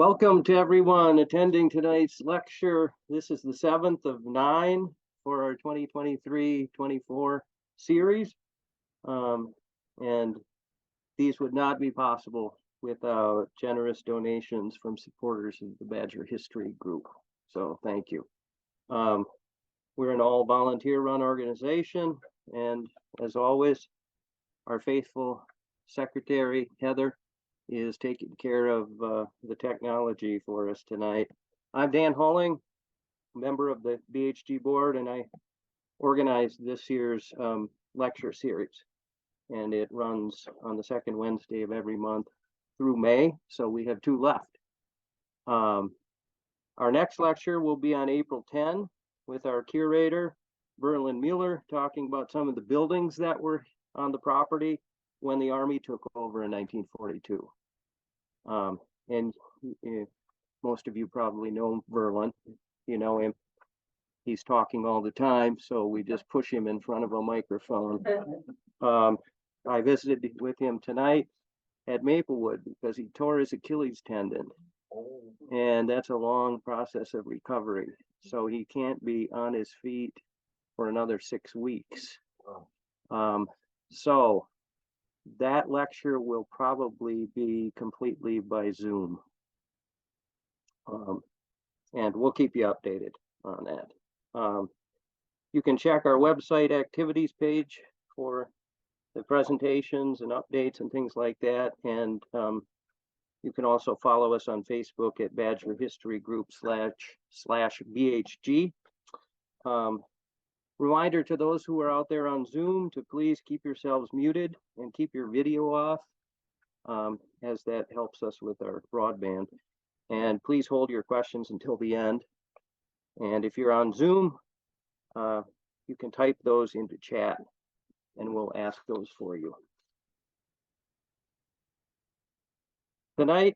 Welcome to everyone attending tonight's lecture. This is the 7th of 9 for our 2023-24 series. And these would not be possible without generous donations from supporters of the Badger History Group. So thank you. We're an all volunteer run organization. And as always, our faithful secretary, Heather, is taking care of the technology for us tonight. I'm Dan Hulling, member of the BHG board, and I organized this year's lecture series. And it runs on the second Wednesday of every month through May, so we have 2 left. Our next lecture will be on April 10 with our curator, Berlin Mueller, talking about some of the buildings that were on the property when the Army took over in 1942. And most of you probably know Berlin, you know him. He's talking all the time, so we just push him in front of a microphone. I visited with him tonight at Maplewood because he tore his Achilles tendon. And that's a long process of recovery. So he can't be on his feet for another 6 weeks. So that lecture will probably be completely by Zoom. And we'll keep you updated on that. You can check our website activities page for the presentations and updates and things like that. And you can also follow us on Facebook at Badger History Group /BHG. Reminder to those who are out there on Zoom to please keep yourselves muted and keep your video off, as that helps us with our broadband. And please hold your questions until the end. And if you're on Zoom, you can type those into chat and we'll ask those for you. Tonight,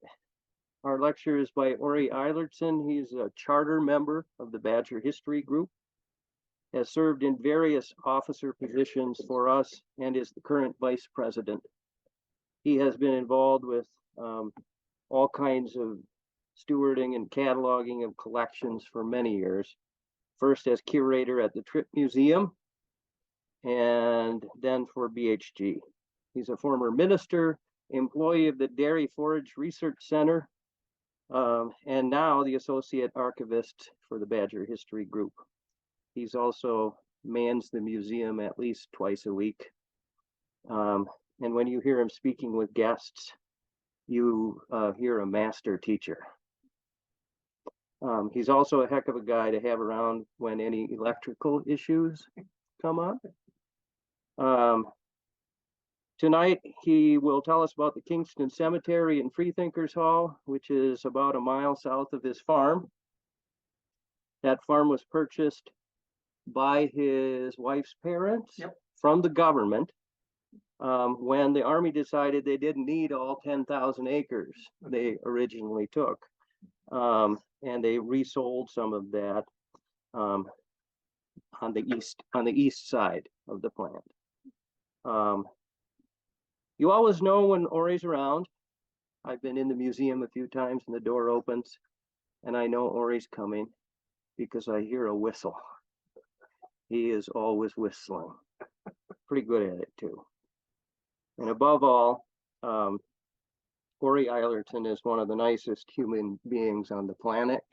our lecture is by Orie Eilertson. He's a charter member of the Badger History Group, has served in various officer positions for us, and is the current vice president. He has been involved with all kinds of stewarding and cataloging of collections for many years, first as curator at the Tripp Museum, and then for BHG. He's a former minister, employee of the Dairy Forage Research Center, and now the associate archivist for the Badger History Group. He's also mans the museum at least twice a week. And when you hear him speaking with guests, you hear a master teacher. He's also a heck of a guy to have around when any electrical issues come up. Tonight, he will tell us about the Kingston Cemetery in Freethinkers Hall, which is about a mile south of his farm. That farm was purchased by his wife's parents from the government when the Army decided they didn't need all 10,000 acres they originally took. And they resold some of that on the east side of the plant. You always know when Orie's around. I've been in the museum a few times and the door opens and I know Orie's coming because I hear a whistle. He is always whistling. Pretty good at it too. And above all, Orie Eilertson is one of the nicest human beings on the planet.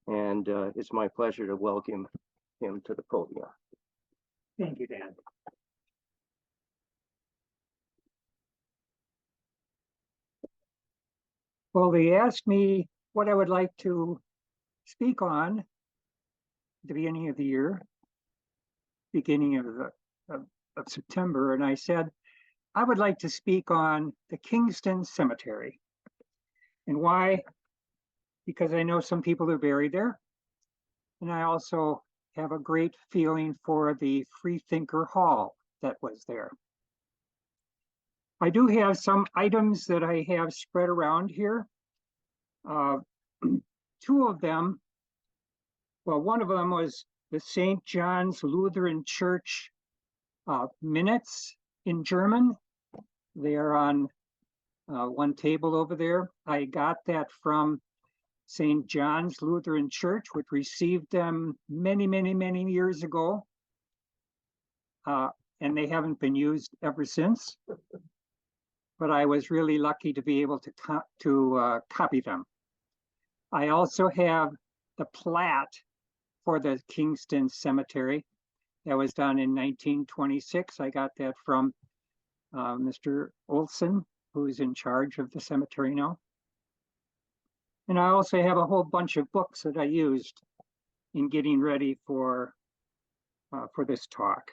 And it's my pleasure to welcome him to the podium. Thank you, Dan. Well, they asked me what I would like to speak on at the beginning of the year, beginning of September, and I said I would like to speak on the Kingston Cemetery. And why? Because I know some people are buried there, and I also have a great feeling for the Freethinker Hall that was there. I do have some items that I have spread around here. 2 of them, well, one of them was the St. John's Lutheran Church minutes in German. They are on one table over there. I got that from St. John's Lutheran Church, which received them many, many, many years ago. And they haven't been used ever since. But I was really lucky to be able to copy them. I also have the plat for the Kingston Cemetery that was done in 1926. I got that from Mr. Olson, who's in charge of the cemetery now. And I also have a whole bunch of books that I used in getting ready for this talk.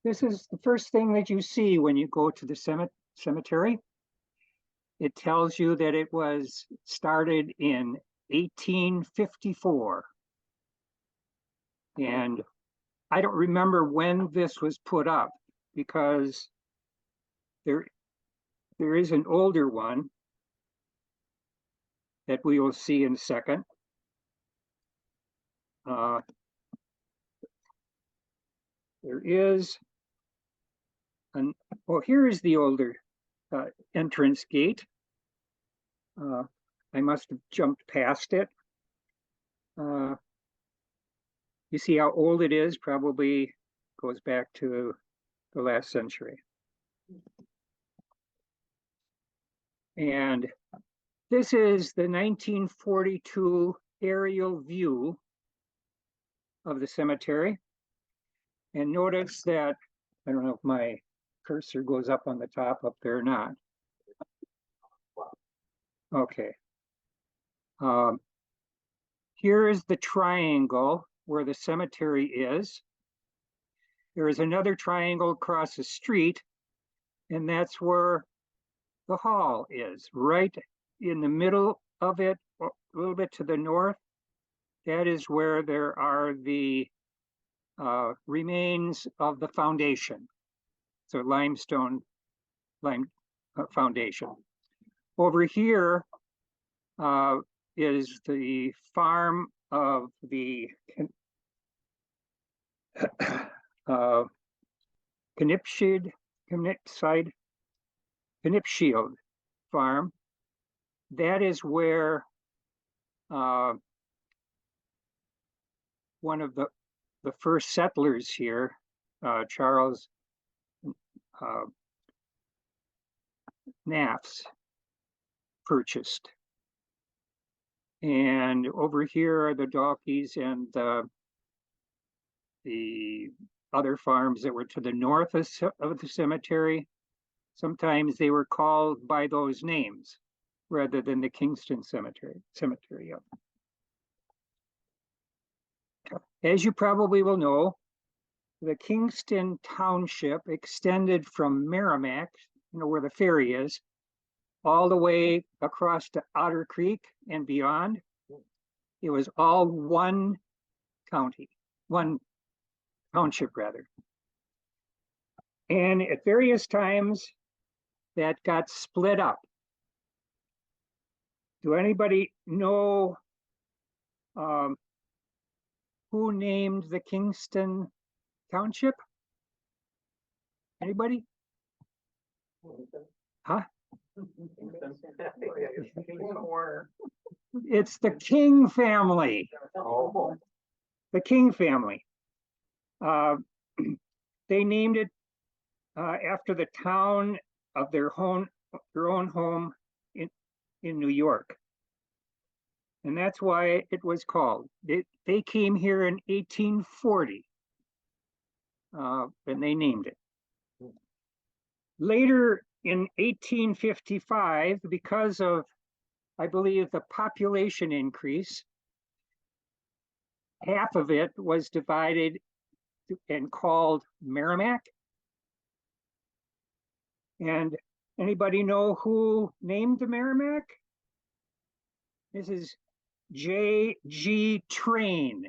This is the first thing that you see when you go to the cemetery. It tells you that it was started in 1854. And I don't remember when this was put up because there is an older one that we will see in a second. There is here is the older entrance gate. I must have jumped past it. You see how old it is? Probably goes back to the last century. And this is the 1942 aerial view of the cemetery. And notice that, I don't know if my cursor goes up on the top up there or not. Okay. Here is the triangle where the cemetery is. There is another triangle across the street, and that's where the hall is, right in the middle of it, a little bit to the north. That is where there are the remains of the foundation. So limestone foundation. Over here is the farm of the Knipschild farm. That is where one of the first settlers here, Charles Naffz, purchased. And over here are the Dawkeys and the other farms that were to the north of the cemetery. Sometimes they were called by those names rather than the Kingston Cemetery. As you probably will know, the Kingston Township extended from Merrimack, where the ferry is, all the way across to Otter Creek and beyond. It was all one county, one township rather. And at various times that got split up. Do anybody know who named the Kingston Township? Anybody? Huh? It's the King family. The King family. They named it after the town of their own home in New York. And that's why it was called. They came here in 1840, and they named it. Later in 1855, because of, I believe, the population increase, half of it was divided and called Merrimack. And anybody know who named the Merrimack? This is J.G. Train,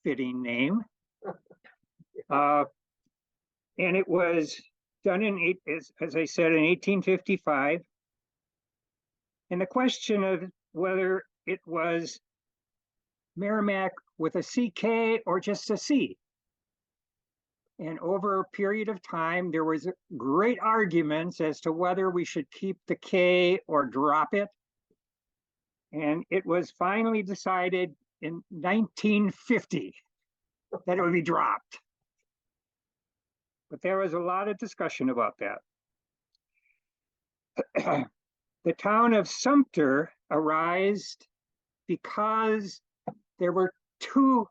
fitting name. And it was done as I said, in 1855. And the question of whether it was Merrimack with a CK or just a C. And over a period of time, there was great arguments as to whether we should keep the K or drop it. And it was finally decided in 1950 that it would be dropped. But there was a lot of discussion about that. The town of Sumter arose because there were two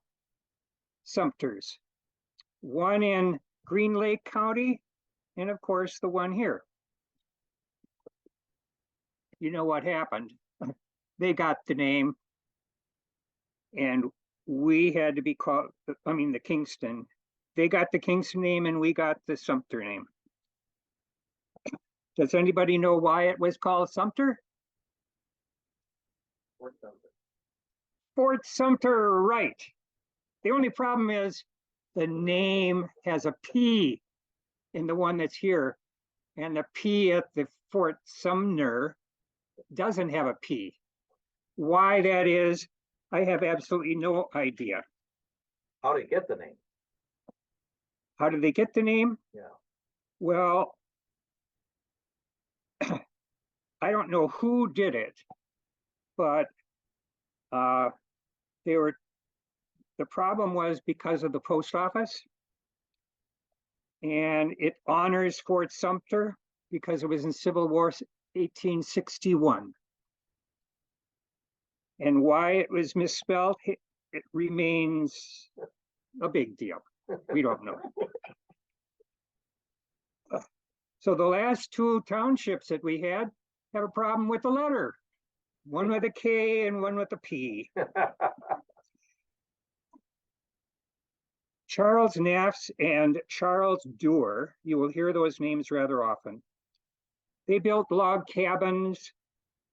Sumters, one in Green Lake County, and of course the one here. You know what happened? They got the name, and we had to be called, the Kingston. They got the Kingston name and we got the Sumter name. Does anybody know why it was called Sumter? Fort Sumter. Fort Sumter, right. The only problem is the name has a P in the one that's here, and the P at the Fort Sumner doesn't have a P. Why that is, I have absolutely no idea. How did he get the name? How did they get the name? Yeah. Well, I don't know who did it, but the problem was because of the post office, and it honors Fort Sumter because it was in Civil War 1861. And why it was misspelled, it remains a big deal. We don't know. So the last two townships that we had have a problem with the letter. One with a K and one with a P. Charles Naffz and Charles Duerr, you will hear those names rather often. They built log cabins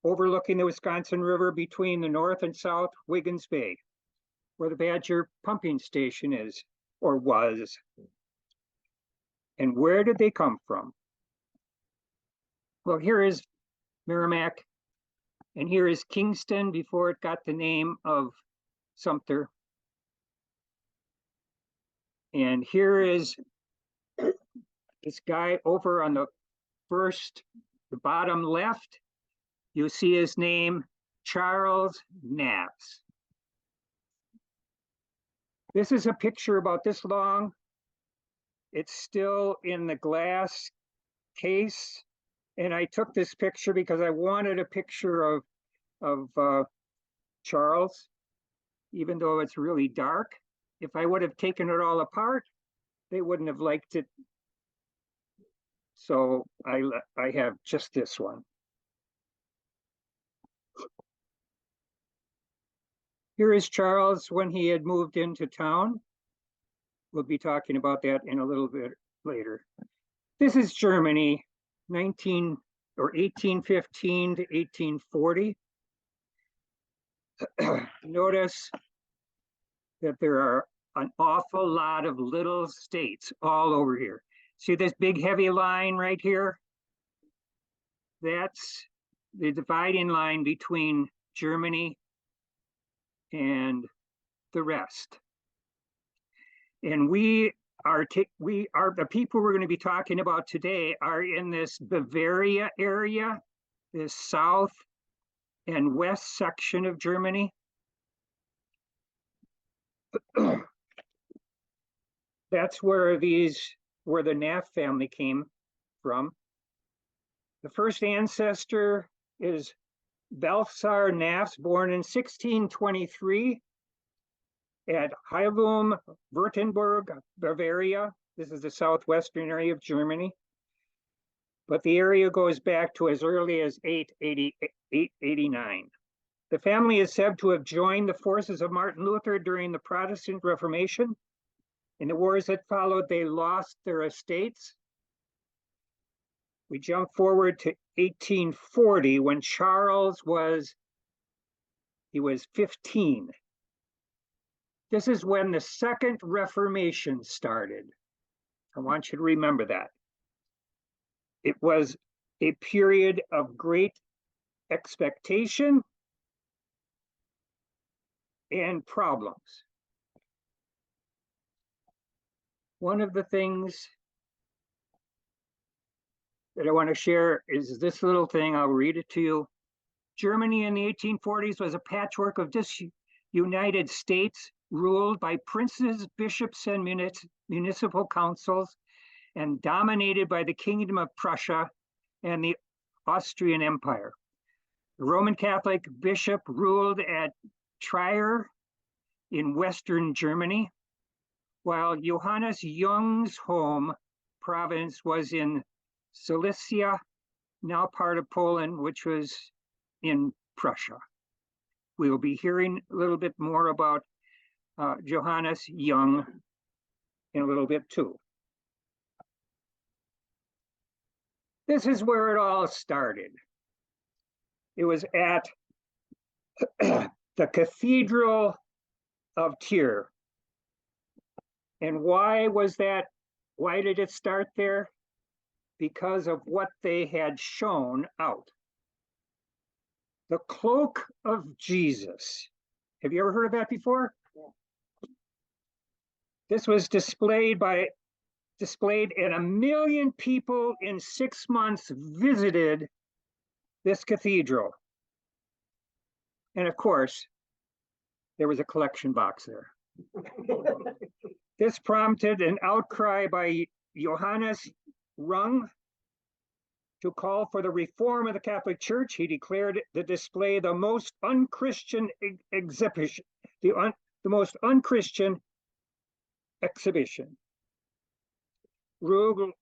overlooking the Wisconsin River between the North and South Wiggins Bay, where the Badger pumping station is, or was. And where did they come from? Well, here is Merrimack, and here is Kingston before it got the name of Sumter. And here is this guy over on the bottom left. You see his name, Charles Naffz. This is a picture about this long. It's still in the glass case. And I took this picture because I wanted a picture of Charles, even though it's really dark. If I would have taken it all apart, they wouldn't have liked it. So I have just this one. Here is Charles when he had moved into town. We'll be talking about that in a little bit later. This is Germany, 1815 to 1840. Notice that there are an awful lot of little states all over here. See this big heavy line right here? That's the dividing line between Germany and the rest. And the people we're going to be talking about today are in this Bavaria area, this south and west section of Germany. That's where the Naffz family came from. The first ancestor is Balthasar Naffz, born in 1623 at Heilum, Württemberg, Bavaria. This is the southwestern area of Germany. But the area goes back to as early as 889. The family is said to have joined the forces of Martin Luther during the Protestant Reformation. In the wars that followed, they lost their estates. We jump forward to 1840 when Charles was 15. This is when the Second Reformation started. I want you to remember that. It was a period of great expectation and problems. One of the things that I want to share is this little thing. I'll read it to you. Germany in the 1840s was a patchwork of disunited states ruled by princes, bishops, and municipal councils, and dominated by the Kingdom of Prussia and the Austrian Empire. The Roman Catholic bishop ruled at Trier in Western Germany, while Johannes Jung's home province was in Silesia, now part of Poland, which was in Prussia. We will be hearing a little bit more about Johannes Jung in a little bit too. This is where it all started. It was at the Cathedral of Duerr. And why was that? Why did it start there? Because of what they had shown out. The cloak of Jesus. Have you ever heard of that before? Yeah. This was displayed, and 1 million people in 6 months visited this cathedral. And of course, there was a collection box there. This prompted an outcry by Johannes Jung to call for the reform of the Catholic Church. He declared the display the most unchristian exhibition, the most unchristian exhibition. Rug,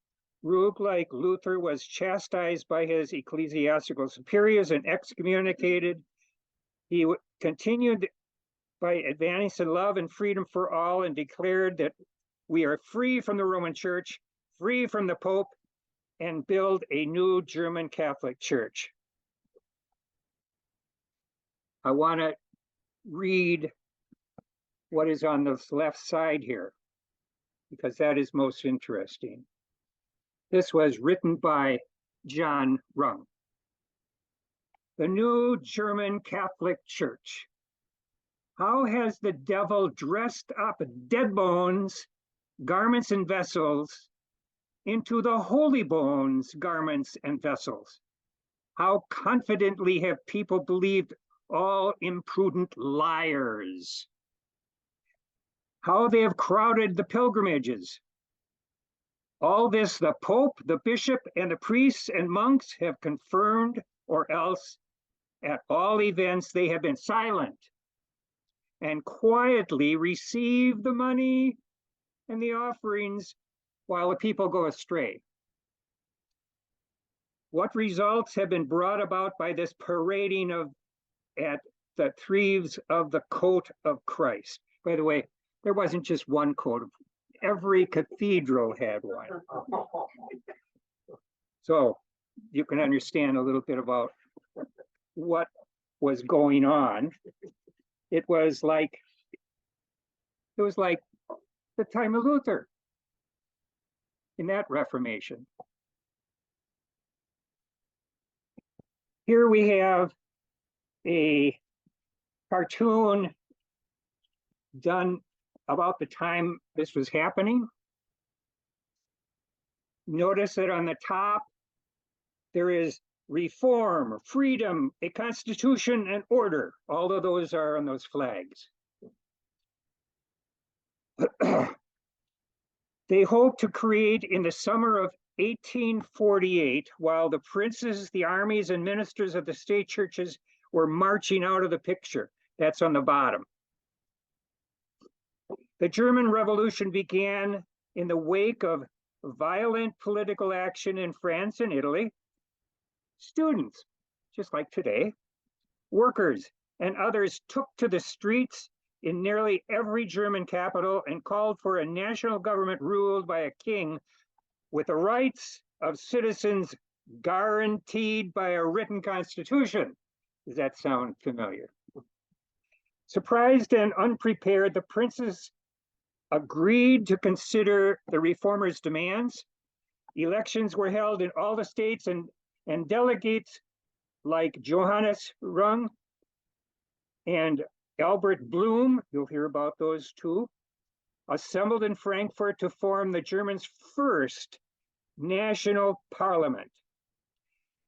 like Luther, was chastised by his ecclesiastical superiors and excommunicated. He continued by advancing love and freedom for all and declared that we are free from the Roman Church, free from the Pope, and build a new German Catholic Church. I want to read what is on the left side here, because that is most interesting. This was written by John Jung. The new German Catholic Church. How has the devil dressed up dead bones, garments, and vessels into the holy bones, garments, and vessels? How confidently have people believed all imprudent liars? How they have crowded the pilgrimages. All this the Pope, the bishop, and the priests and monks have confirmed, or else, at all events, they have been silent and quietly receive the money and the offerings while the people go astray. What results have been brought about by this parading at the thieves of the coat of Christ? By the way, there wasn't just one coat. Every cathedral had one. So you can understand a little bit about what was going on. It was like the time of Luther in that Reformation. Here we have a cartoon done about the time this was happening. Notice that on the top, there is reform, freedom, a constitution, and order. All of those are on those flags. They hope to create in the summer of 1848, while the princes, the armies, and ministers of the state churches were marching out of the picture. That's on the bottom. The German Revolution began in the wake of violent political action in France and Italy. Students, just like today, workers, and others took to the streets in nearly every German capital and called for a national government ruled by a king with the rights of citizens guaranteed by a written constitution. Does that sound familiar? Surprised and unprepared, the princes agreed to consider the reformers' demands. Elections were held in all the states, and delegates like Johannes Jung and Albert Bloom, you'll hear about those too, assembled in Frankfurt to form the Germans' first national parliament.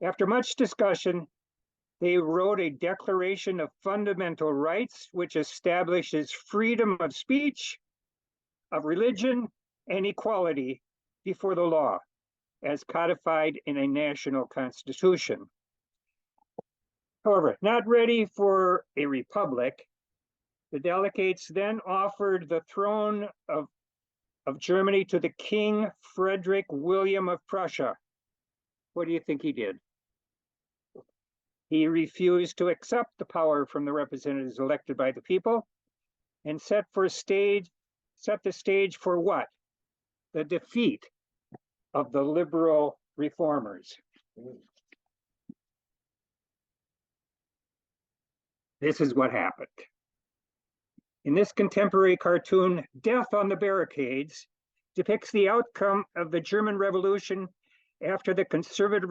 After much discussion, they wrote a Declaration of Fundamental Rights, which establishes freedom of speech, of religion, and equality before the law, as codified in a national constitution. However, not ready for a republic, the delegates then offered the throne of Germany to the King Frederick William of Prussia. What do you think he did? He refused to accept the power from the representatives elected by the people and set the stage for what? The defeat of the liberal reformers. This is what happened. In this contemporary cartoon, Death on the Barricades depicts the outcome of the German Revolution after the conservative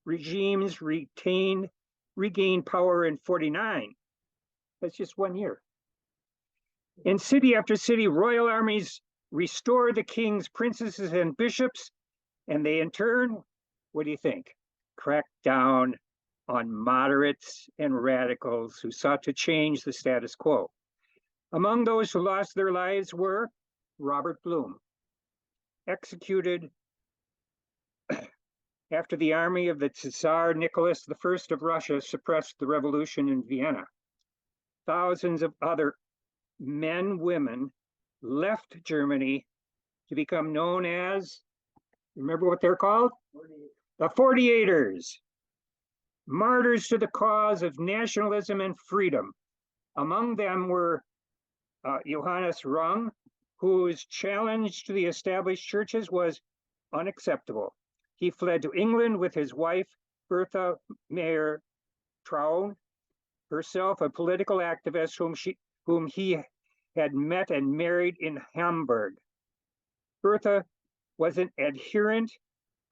regimes regained power in 49. That's just 1 year. In city after city, royal armies restored the kings, princesses, and bishops, and they in turn, what do you think? Cracked down on moderates and radicals who sought to change the status quo. Among those who lost their lives were Robert Blum, executed after the army of the Tsar Nicholas I of Russia suppressed the revolution in Vienna. Thousands of other men, women left Germany to become known as, remember what they're called? The 48ers, martyrs to the cause of nationalism and freedom. Among them were Johannes Rung, whose challenge to the established churches was unacceptable. He fled to England with his wife, Bertha Mayer Traun, herself a political activist whom he had met and married in Hamburg. Bertha was an adherent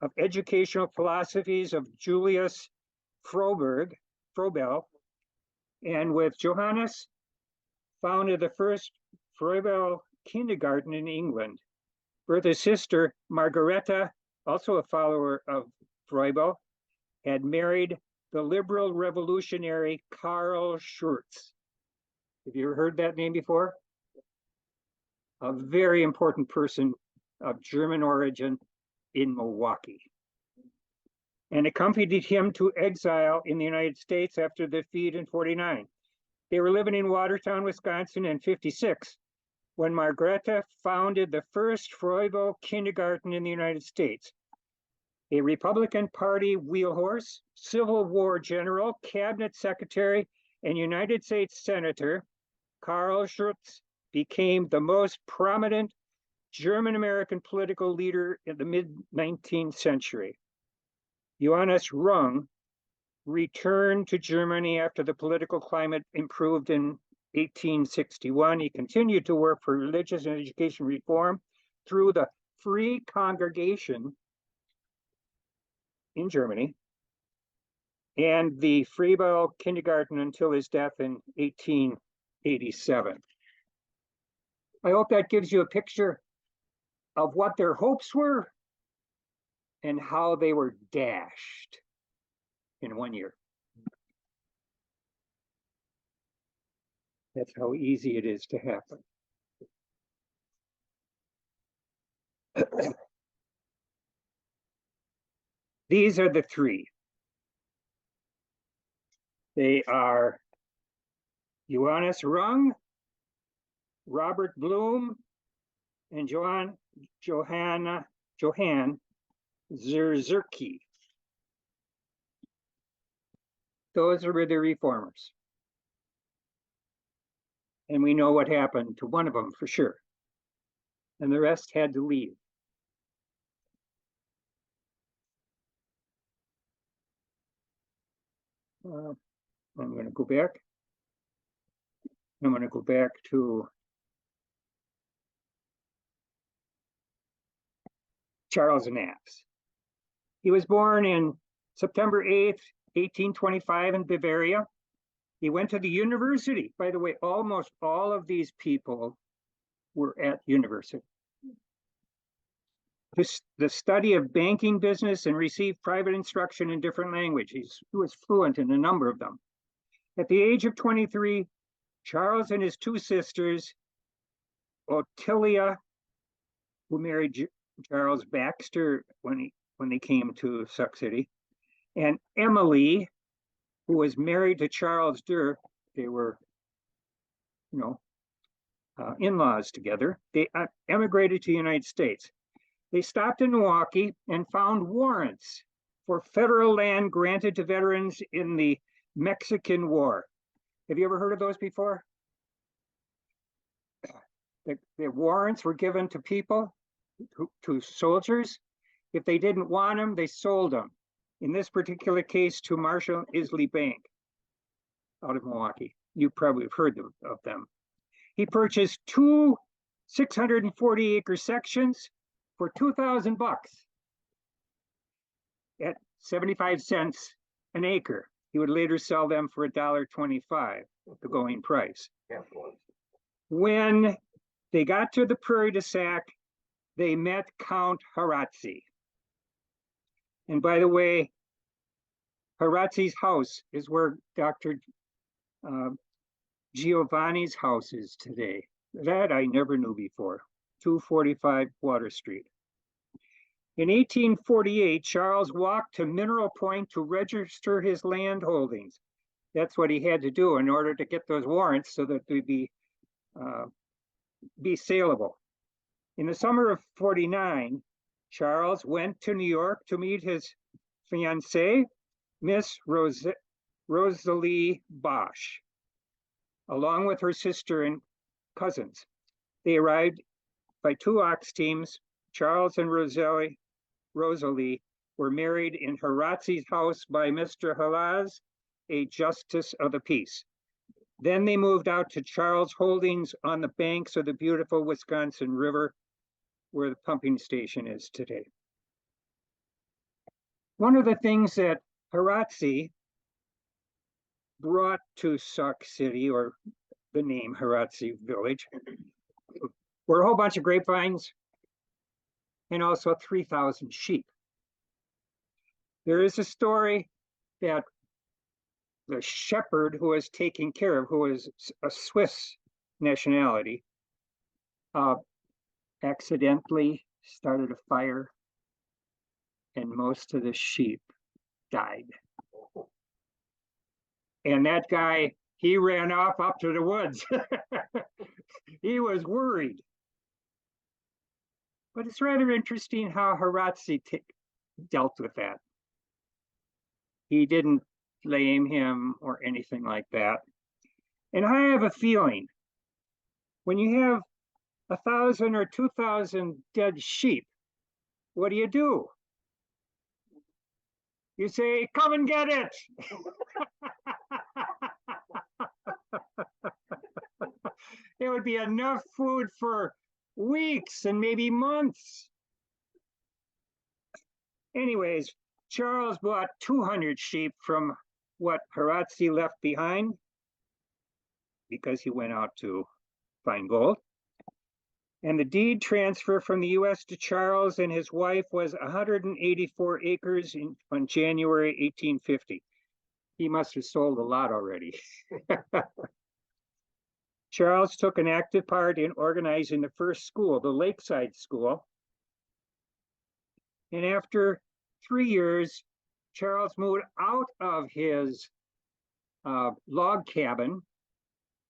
of educational philosophies of Julius Froebel, and with Johannes, founded the first Froebel kindergarten in England. Bertha's sister, Margareta, also a follower of Froebel, had married the liberal revolutionary Karl Schurz. Have you ever heard that name before? A very important person of German origin in Milwaukee, and accompanied him to exile in the United States after the defeat in 49. They were living in Watertown, Wisconsin in 56, when Margareta founded the first Froebel kindergarten in the United States. A Republican Party wheelhorse, Civil War general, cabinet secretary, and United States Senator, Karl Schurz became the most prominent German-American political leader in the mid-19th century. Johannes Rung returned to Germany after the political climate improved in 1861. He continued to work for religious and education reform through the Free Congregation in Germany and the Froebel Kindergarten until his death in 1887. I hope that gives you a picture of what their hopes were and how they were dashed in 1 year. That's how easy it is to happen. These are the three. They are Johannes Rung, Robert Blum, and Johann Zerzurki. Those were the reformers. And we know what happened to one of them for sure. And the rest had to leave. I'm going to go back. I'm going to go back to Charles Naffz. He was born in September 8th, 1825 in Bavaria. He went to the university. By the way, almost all of these people were at university. The study of banking business and received private instruction in different languages. He was fluent in a number of them. At the age of 23, Charles and his two sisters, Ottilia, who married Charles Baxter when they came to Sauk City, and Emily, who was married to Charles Duerr. They were, in-laws together. They emigrated to the United States. They stopped in Milwaukee and found warrants for federal land granted to veterans in the Mexican War. Have you ever heard of those before? The warrants were given to people, to soldiers. If they didn't want them, they sold them. In this particular case, to Marshall Isley Bank out of Milwaukee. You probably have heard of them. He purchased two 640-acre sections for $2,000 at 75 cents an acre. He would later sell them for $1.25, the going price. When they got to the Prairie de Sac, they met Count Harazzi. And by the way, Harazzi's house is where Dr. Giovanni's house is today. That I never knew before. 245 Water Street. In 1848, Charles walked to Mineral Point to register his land holdings. That's what he had to do in order to get those warrants so that they'd be saleable. In the summer of 49, Charles went to New York to meet his fiancée, Miss Rosalie Bosch, along with her sister and cousins. They arrived by two ox teams. Charles and Rosalie were married in Harazzi's house by Mr. Halaz, a justice of the peace. Then they moved out to Charles' holdings on the banks of the beautiful Wisconsin River, where the pumping station is today. One of the things that Harazzi brought to Sauk City, or the name Harazzi Village, were a whole bunch of grapevines and also 3,000 sheep. There is a story that the shepherd who was taking care of, who was a Swiss nationality, accidentally started a fire and most of the sheep died. And that guy, he ran off up to the woods. He was worried. But it's rather interesting how Harazzi dealt with that. He didn't blame him or anything like that. And I have a feeling when you have 1,000 or 2,000 dead sheep, what do? You say, come and get it. There would be enough food for weeks and maybe months. Anyways, Charles bought 200 sheep from what Harazzi left behind because he went out to find gold. And the deed transfer from the US to Charles and his wife was 184 acres on January 1850. He must have sold a lot already. Charles took an active part in organizing the first school, the Lakeside School. And after 3 years, Charles moved out of his log cabin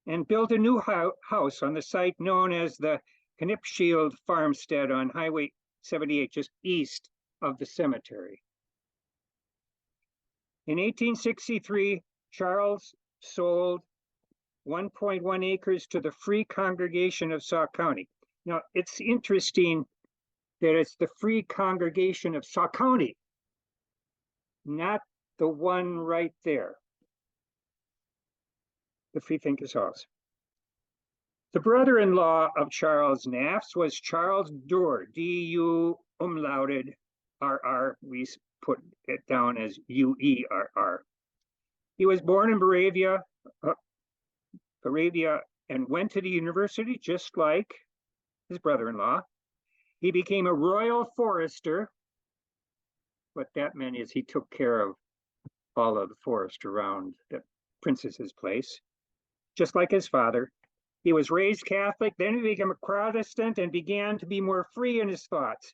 and built a new house on the site known as the Knipschild Farmstead on Highway 78, just east of the cemetery. In 1863, Charles sold 1.1 acres to the Free Congregation of Sauk County. Now, it's interesting that it's the Free Congregation of Sauk County, not the one right there, the Freethinkers house. The brother-in-law of Charles Naffz was Charles Duerr, D-U umlauted R-R. We put it down as U-E-R-R. He was born in Moravia, and went to the university just like his brother-in-law. He became a royal forester. What that meant is he took care of all of the forest around the princess's place, just like his father. He was raised Catholic, then he became a Protestant and began to be more free in his thoughts.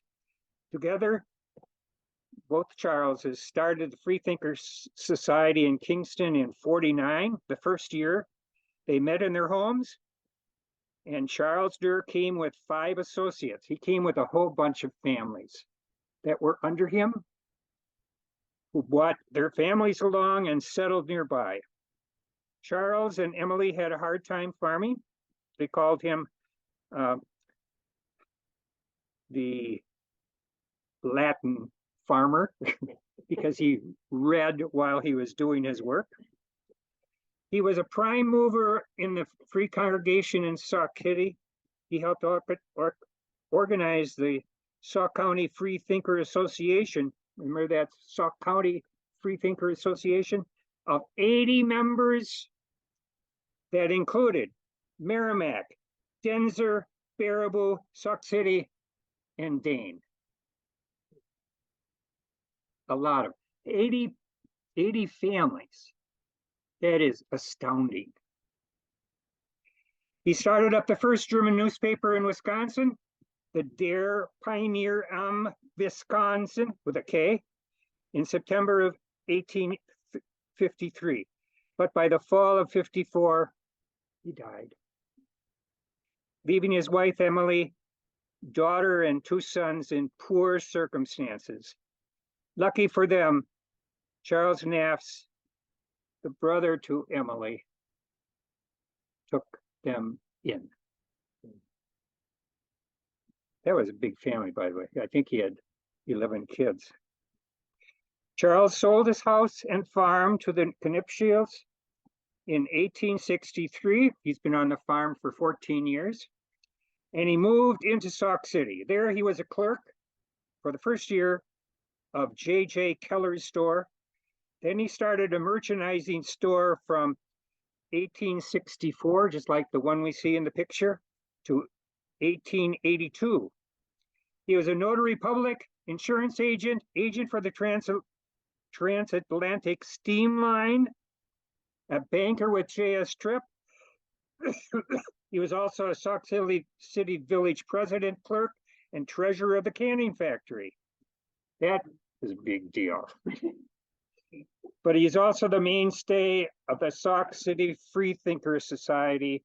Together, both Charleses started the Freethinkers Society in Kingston in 49, the first year. They met in their homes, and Charles Duerr came with 5 associates. He came with a whole bunch of families that were under him, who brought their families along and settled nearby. Charles and Emily had a hard time farming. They called him the Latin farmer because he read while he was doing his work. He was a prime mover in the Free Congregation in Sauk City. He helped organize the Sauk County Freethinker Association. Remember that Sauk County Freethinker Association of 80 members that included Merrimack, Denzer, Baraboo, Sauk City, and Dane. A lot of 80 families. That is astounding. He started up the first German newspaper in Wisconsin, the Der Pioneer am Wisconsin, with a K, in September of 1853. But by the fall of 54, he died, leaving his wife, Emily, daughter, and 2 sons in poor circumstances. Lucky for them, Charles Naffz, the brother to Emily, took them in. That was a big family, by the way. I think he had 11 kids. Charles sold his house and farm to the Knipschiels in 1863. He's been on the farm for 14 years. And he moved into Sauk City. There he was a clerk for the first year of J.J. Keller's store. Then he started a merchandising store from 1864, just like the one we see in the picture, to 1882. He was a notary public, insurance agent, agent for the transatlantic steam line, a banker with J.S. Tripp. He was also a Sauk City Village president, clerk, and treasurer of the canning factory. That is a big deal. But he's also the mainstay of the Sauk City Freethinker Society,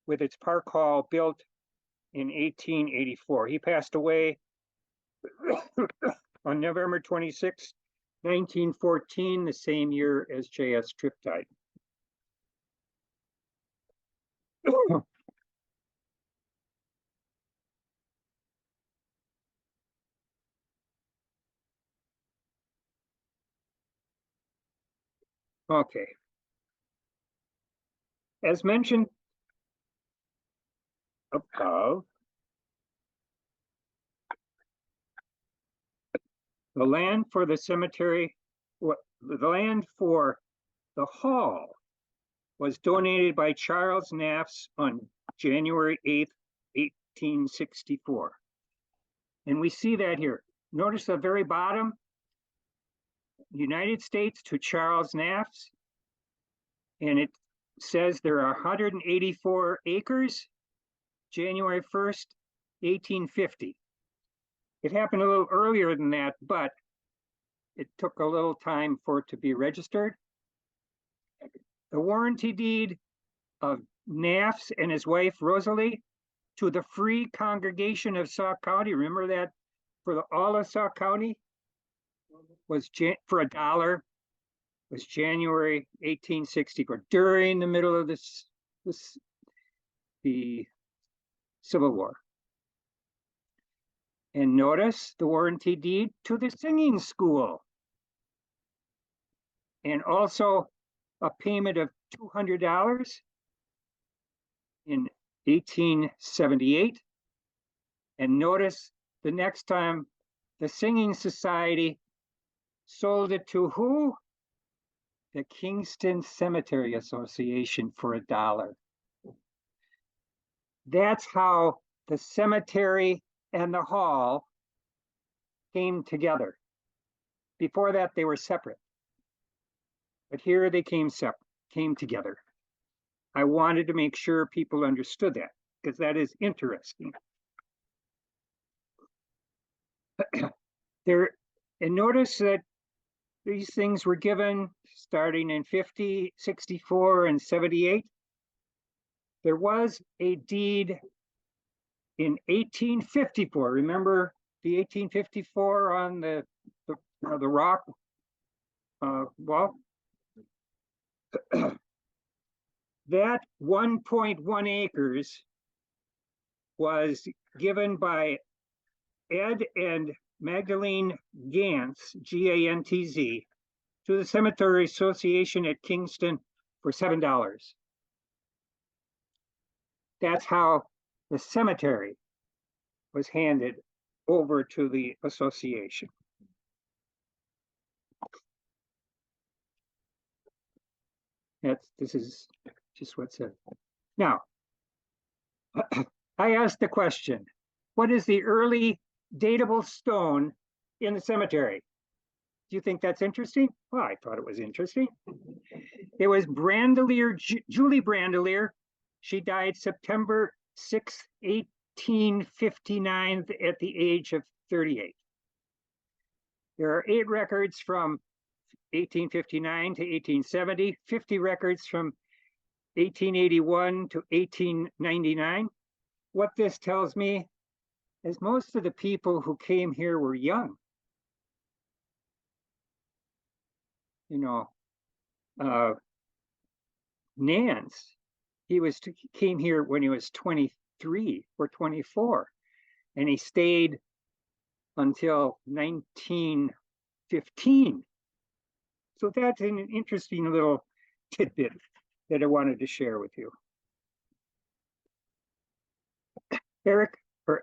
with its park hall built in 1884. He passed away on November 26, 1914, the same year as J.S. Tripp died. Okay. As mentioned above, the land for the cemetery, the land for the hall was donated by Charles Naffz on January 8th, 1864. And we see that here. Notice the very bottom, United States to Charles Naffz, and it says there are 184 acres, January 1st, 1850. It happened a little earlier than that, but it took a little time for it to be registered. The warranty deed of Naffz and his wife, Rosalie, to the Free Congregation of Sauk County, remember that, for all of Sauk County, was for $1, was January 1864, during the middle of the Civil War. And notice the warranty deed to the singing school. And also a payment of $200 in 1878. And notice the next time the Singing Society sold it to who? The Kingston Cemetery Association for $1. That's how the cemetery and the hall came together. Before that, they were separate. But here they came together. I wanted to make sure people understood that, because that is interesting. And notice that these things were given starting in 50, 64, and 78. There was a deed in 1854. Remember the 1854 on the rock wall? That 1.1 acres was given by Ed and Magdalene Gantz, G-A-N-T-Z, to the Cemetery Association at Kingston for $7. That's how the cemetery was handed over to the association. This is just what's said. Now, I asked the question, what is the early datable stone in the cemetery? Do you think that's interesting? Well, I thought it was interesting. It was Brandelier, Julie Brandelier. She died September 6, 1859 at the age of 38. There are 8 records from 1859 to 1870, 50 records from 1881 to 1899. What this tells me is most of the people who came here were young. You know, Nance, he came here when he was 23 or 24, and he stayed until 1915. So that's an interesting little tidbit that I wanted to share with you.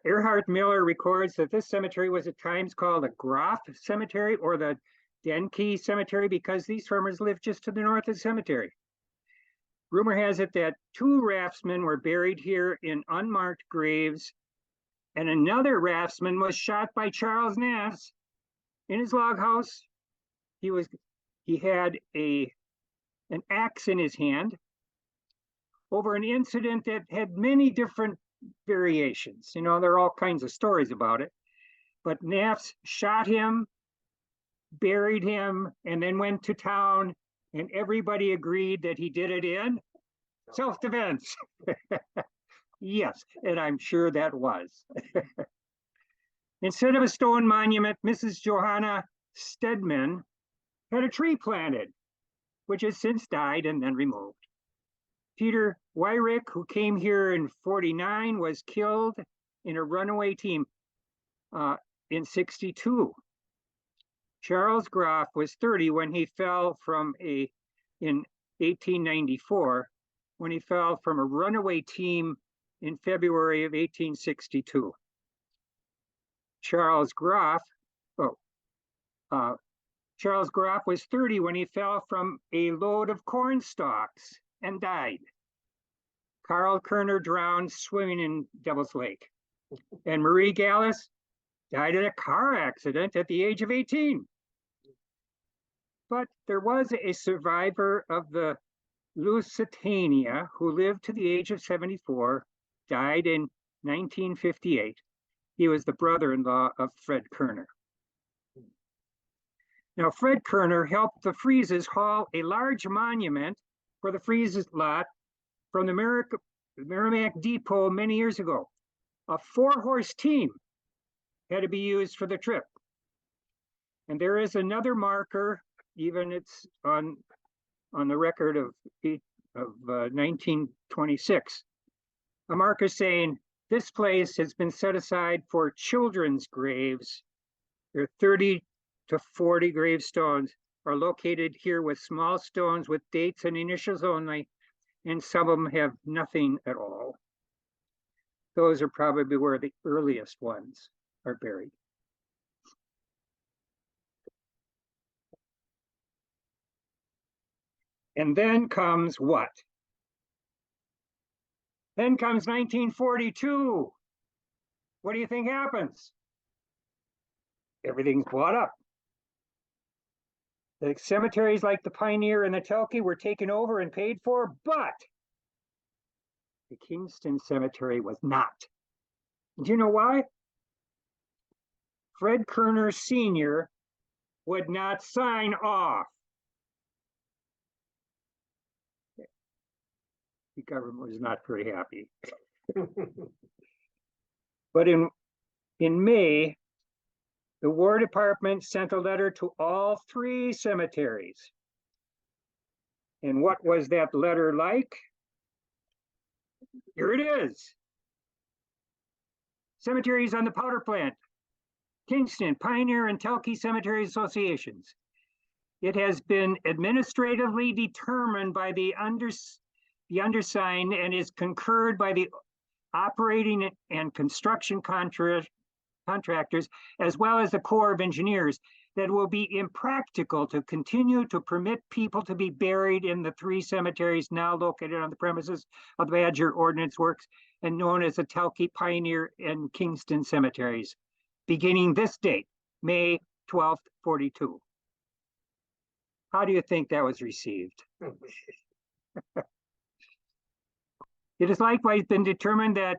Erhard Miller records that this cemetery was at times called a Graf Cemetery or the Denke Cemetery because these farmers lived just to the north of the cemetery. Rumor has it that 2 raftsmen were buried here in unmarked graves, and another raftsman was shot by Charles Naffz in his log house. He had an axe in his hand over an incident that had many different variations. You know, there are all kinds of stories about it. But Naffz shot him, buried him, and then went to town, and everybody agreed that he did it in self-defense. Yes, and I'm sure that was. Instead of a stone monument, Mrs. Johanna Stedman had a tree planted, which has since died and then removed. Peter Wyrick, who came here in 49, was killed in a runaway team in 62. Charles Graf was 30 when he fell from in 1894, when he fell from a runaway team in February of 1862. Charles Graf was 30 when he fell from a load of corn stalks and died. Karl Kerner drowned swimming in Devil's Lake. And Marie Gallus died in a car accident at the age of 18. But there was a survivor of the Lusitania who lived to the age of 74, died in 1958. He was the brother-in-law of Fred Kerner. Now, Fred Kerner helped the Frieses haul a large monument for the Frieses lot from the Merrimack Depot many years ago. A 4-horse team had to be used for the trip. And there is another marker, even it's on the record of 1926, a marker saying this place has been set aside for children's graves. There are 30 to 40 gravestones are located here with small stones with dates and initials only, and some of them have nothing at all. Those are probably where the earliest ones are buried. And then comes what? Then comes 1942. what do you think happens? Everything's bought up. The cemeteries like the Pioneer and the Telke were taken over and paid for, but the Kingston Cemetery was not. Do you know why? Fred Kerner Sr. would not sign off. The government was not very happy. But in May, the War Department sent a letter to all 3 cemeteries. And what was that letter like? Here it is. Cemeteries on the Powder Plant, Kingston, Pioneer, and Telke Cemetery Associations. It has been administratively determined by the undersigned and is concurred by the operating and construction contractors, as well as the Corps of Engineers, that it will be impractical to continue to permit people to be buried in the 3 cemeteries now located on the premises of the Badger Ordnance Works and known as the Telke, Pioneer, and Kingston cemeteries, beginning this date, May 12th, 42. How do you think that was received? It has likewise been determined that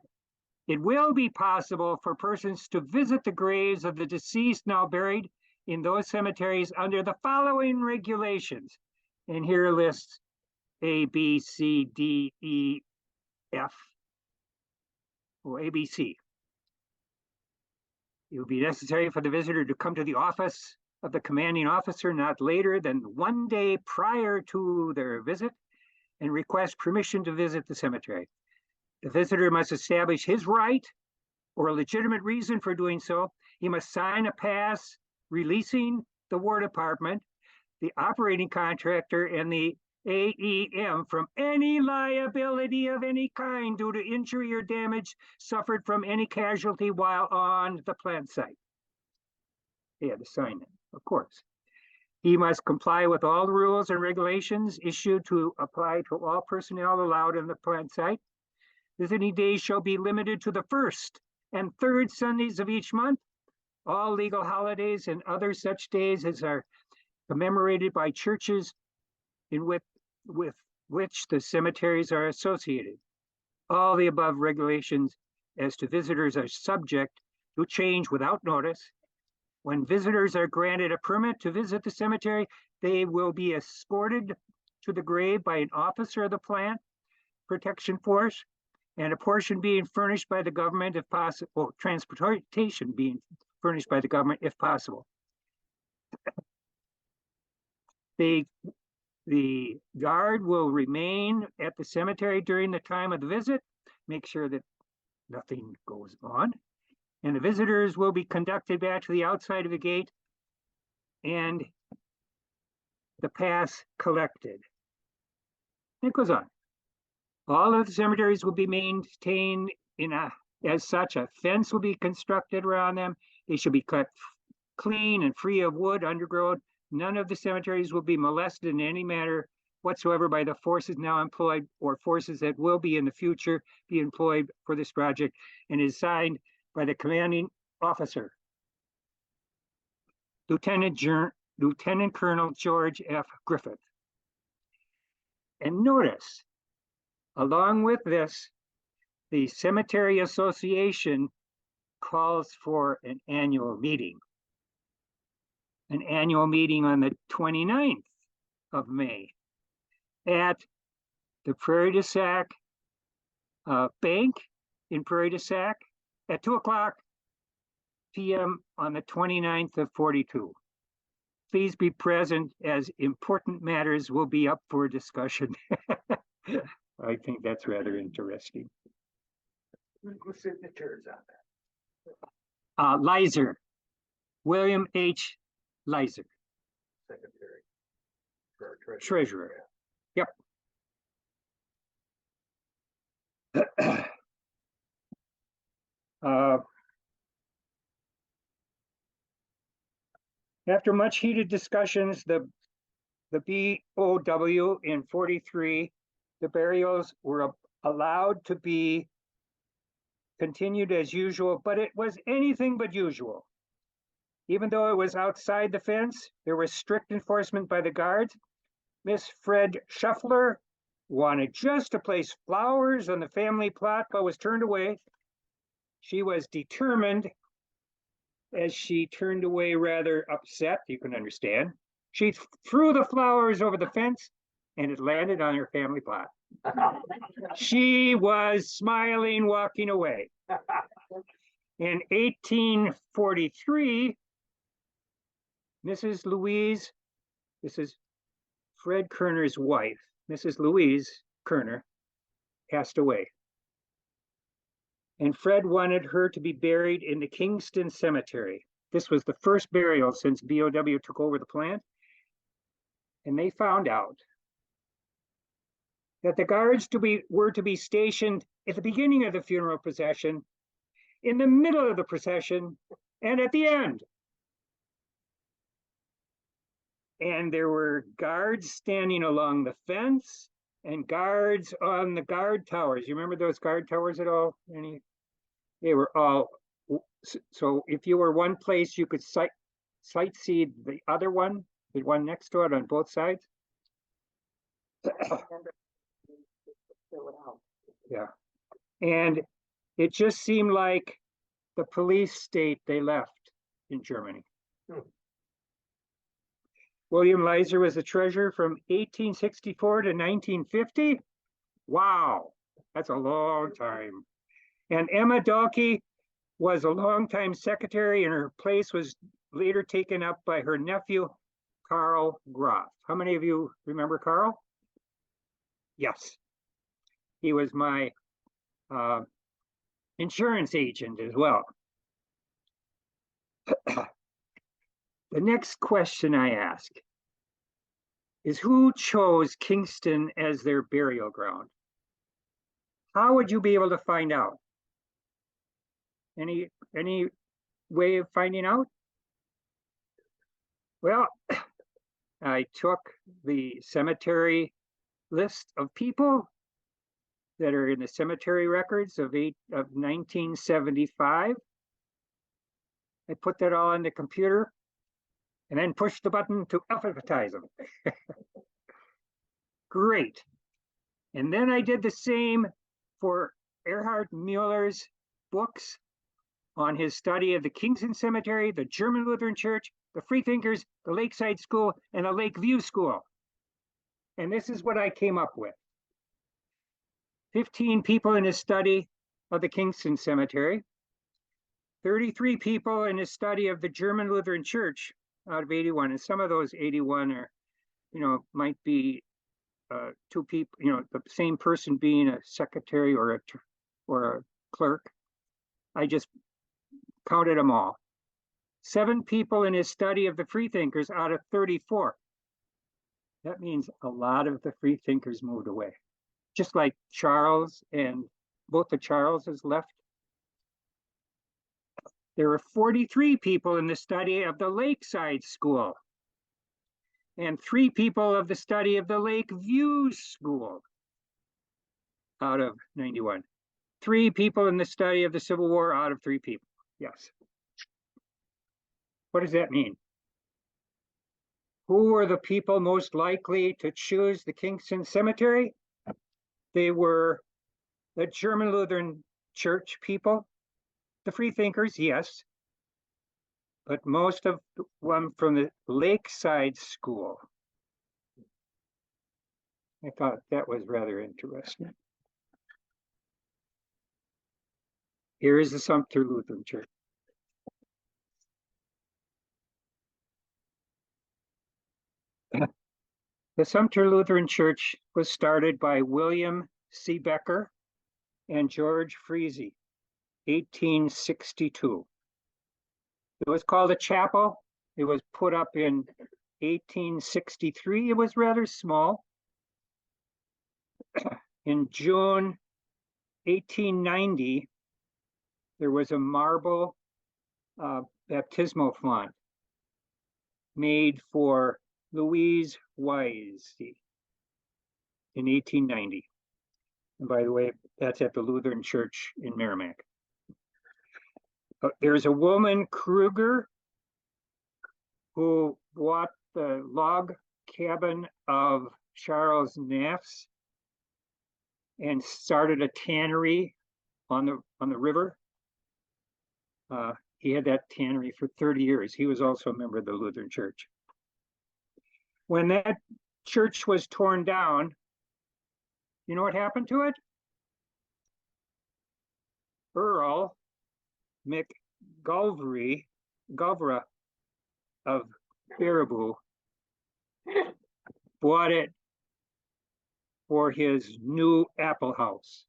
it will be possible for persons to visit the graves of the deceased now buried in those cemeteries under the following regulations. And here lists A, B, C, D, E, F, or A, B, C. It will be necessary for the visitor to come to the office of the commanding officer not later than 1 day prior to their visit and request permission to visit the cemetery. The visitor must establish his right or a legitimate reason for doing so. He must sign a pass releasing the War Department, the operating contractor, and the AEM from any liability of any kind due to injury or damage suffered from any casualty while on the plant site. He had to sign it, of course. He must comply with all the rules and regulations issued to apply to all personnel allowed in the plant site. Visiting days shall be limited to the 1st and 3rd Sundays of each month. All legal holidays and other such days as are commemorated by churches in with which the cemeteries are associated. All the above regulations as to visitors are subject to change without notice. When visitors are granted a permit to visit the cemetery, they will be escorted to the grave by an officer of the plant protection force, and a portion being furnished by the government if possible, or transportation being furnished by the government if possible. The guard will remain at the cemetery during the time of the visit, make sure that nothing goes on, and the visitors will be conducted back to the outside of the gate and the pass collected. It goes on. All of the cemeteries will be maintained as such. A fence will be constructed around them. They should be cut clean and free of wood, undergrowth. None of the cemeteries will be molested in any manner whatsoever by the forces now employed or forces that will be in the future be employed for this project, and is signed by the commanding officer, Lieutenant Colonel George F. Griffith. And notice, along with this, the Cemetery Association calls for an annual meeting. An annual meeting on the 29th of May at the Prairie du Sac Bank in Prairie du Sac at 2:00 p.m. on the 29th of 42. Please be present as important matters will be up for discussion. I think that's rather interesting. Whose signatures on that? Leiser, William H. Leiser, Secretary. Or Treasurer. Yep. After much heated discussions, the BOW in 43, the burials were allowed to be continued as usual, but it was anything but usual. Even though it was outside the fence, there was strict enforcement by the guards. Miss Fred Shuffler wanted just to place flowers on the family plot, but was turned away. She was determined, as she turned away rather upset, you can understand. She threw the flowers over the fence and it landed on her family plot. She was smiling, walking away. In 1843, Mrs. Louise, this is Fred Kerner's wife, Mrs. Louise Kerner, passed away. And Fred wanted her to be buried in the Kingston Cemetery. This was the first burial since BOW took over the plant. And they found out that the guards were to be stationed at the beginning of the funeral procession, in the middle of the procession, and at the end. And there were guards standing along the fence and guards on the guard towers. You remember those guard towers at all? They were all, so if you were one place, you could sightsee the other one, the one next to it on both sides. Yeah. And it just seemed like the police state they left in Germany. William Leiser was the treasurer from 1864 to 1950. Wow, that's a long time. And Emma Dalkey was a longtime secretary, and her place was later taken up by her nephew, Karl Groff. How many of you remember Karl? Yes. He was my insurance agent as well. The next question I ask is, who chose Kingston as their burial ground? How would you be able to find out? Any way of finding out? Well, I took the cemetery list of people that are in the cemetery records of 1975. I put that all on the computer and then pushed the button to alphabetize them. Great. And then I did the same for Erhard Mueller's books on his study of the Kingston Cemetery, the German Lutheran Church, the Freethinkers, the Lakeside School, and the Lakeview School. And this is what I came up with. 15 people in his study of the Kingston Cemetery, 33 people in his study of the German Lutheran Church out of 81. And some of those 81 are, might be two people, the same person being a secretary or a clerk. I just counted them all. 7 people in his study of the Freethinkers out of 34. That means a lot of the Freethinkers moved away. Just like Charles, and both the Charleses left. There were 43 people in the study of the Lakeside School, and 3 people of the study of the Lakeview School out of 91. 3 people in the study of the Civil War out of 3 people. Yes. What does that mean? Who were the people most likely to choose the Kingston Cemetery? They were the German Lutheran Church people, the Freethinkers, yes, but most of them from the Lakeside School. I thought that was rather interesting. Here is the Sumter Lutheran Church. The Sumter Lutheran Church was started by William C. Becker and George Freese, 1862. It was called a chapel. It was put up in 1863. It was rather small. In June 1890, there was a marble baptismal font made for Louise Wise in 1890. And by the way, that's at the Lutheran Church in Merrimack. There's a woman, Kruger, who bought the log cabin of Charles Naffz and started a tannery on the river. He had that tannery for 30 years. He was also a member of the Lutheran Church. When that church was torn down, you know what happened to it? Earl McGulvra of Baraboo bought it for his new apple house.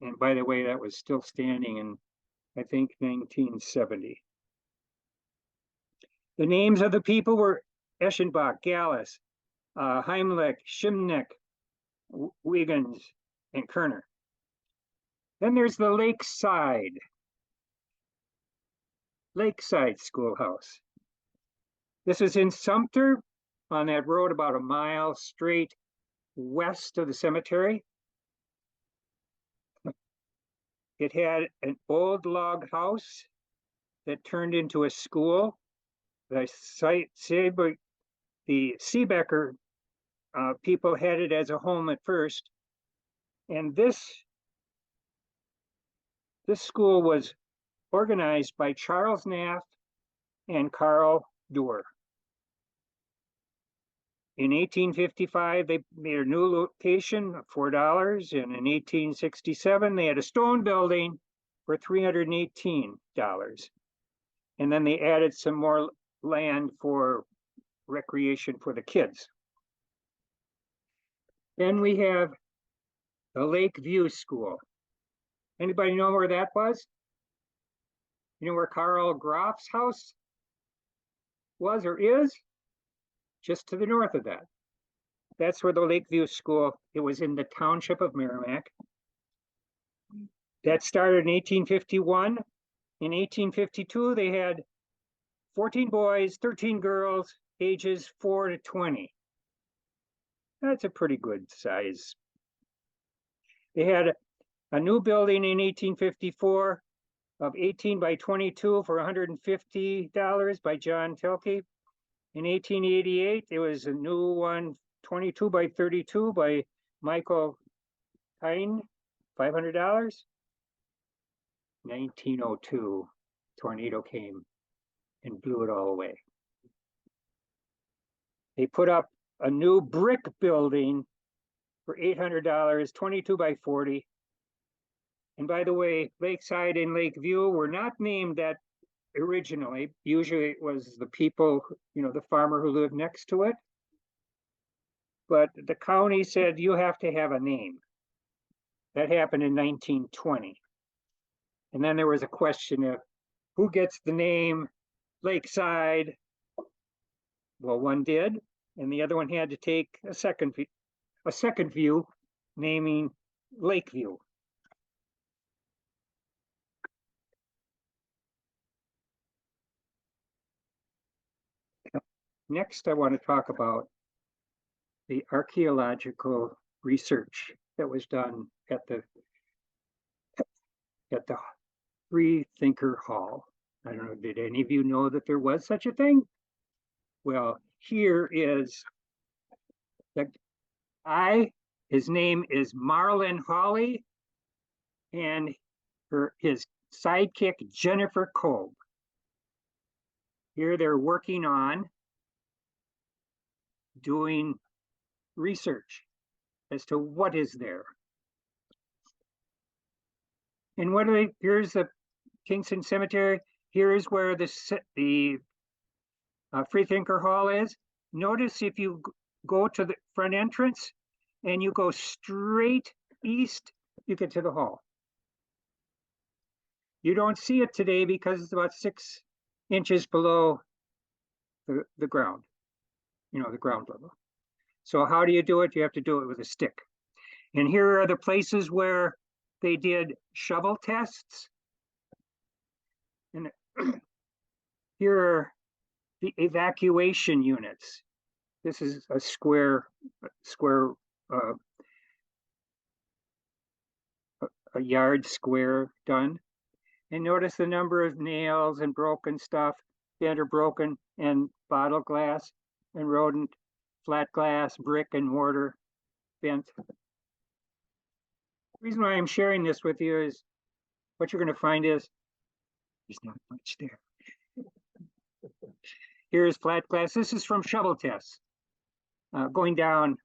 And by the way, that was still standing in, I think, 1970. The names of the people were Eschenbach, Gallus, Heimlich, Schimnick, Wiggins, and Kerner. Then there's the Lakeside Schoolhouse. This is in Sumter on that road about a mile straight west of the cemetery. It had an old log house that turned into a school. The Seebecker people had it as a home at first. And this school was organized by Charles Naffz and Karl Duerr. In 1855, they made a new location of $4, and in 1867, they had a stone building for $318. And then they added some more land for recreation for the kids. Then we have the Lakeview School. Anybody know where that was? You know where Karl Graf's house was or is? Just to the north of that. That's where the Lakeview School, it was in the township of Merrimack. That started in 1851. In 1852, they had 14 boys, 13 girls, ages 4 to 20. That's a pretty good size. They had a new building in 1854 of 18 by 22 for $150 by John Tilke. In 1888, there was a new one, 22 by 32 by Michael Tyne, $500. 1902, tornado came and blew it all away. They put up a new brick building for $800, 22 by 40. And by the way, Lakeside and Lakeview were not named that originally. Usually it was the people, the farmer who lived next to it. But the county said you have to have a name. That happened in 1920. And then there was a question of who gets the name Lakeside. Well, one did, and the other one had to take a second view, naming Lakeview. Next, I want to talk about the archaeological research that was done at the Freethinker Hall. I don't know, did any of you know that there was such a thing? Well, here is the guy. His name is Marlin Hawley, and his sidekick, Jennifer Kolb. Here they're working on doing research as to what is there. And here's the Kingston Cemetery. Here's where the Freethinker Hall is. Notice if you go to the front entrance and you go straight east, you get to the hall. You don't see it today because it's about 6 inches below the ground, the ground level. So how do you do it? You have to do it with a stick. And here are the places where they did shovel tests. And here are the evacuation units. This is a a yard square done. And notice the number of nails and broken stuff, bent or broken, and bottle glass and rodent, flat glass, brick and mortar, bent. The reason why I'm sharing this with you is what you're going to find is there's not much there. Here's flat glass. This is from shovel tests. Going down,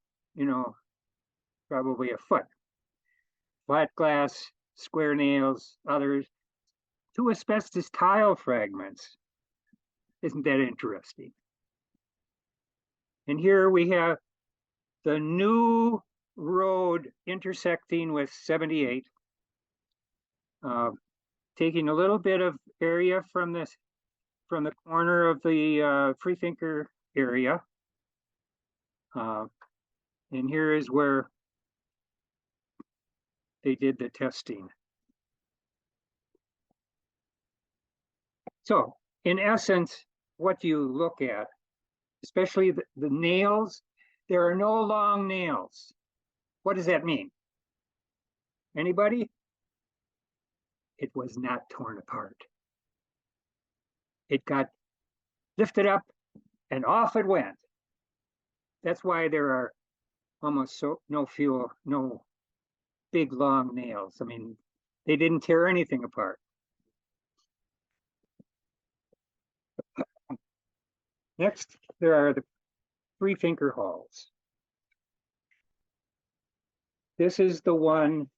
probably a foot. Flat glass, square nails, others. 2 asbestos tile fragments. Isn't that interesting? And here we have the new road intersecting with 78. Taking a little bit of area from the corner of the Freethinker area. And here is where they did the testing. So in essence, what do you look at? Especially the nails, there are no long nails. What does that mean? Anybody? It was not torn apart. It got lifted up and off it went. That's why there are almost no big long nails. I mean, they didn't tear anything apart. Next, there are the Freethinker halls. This is the one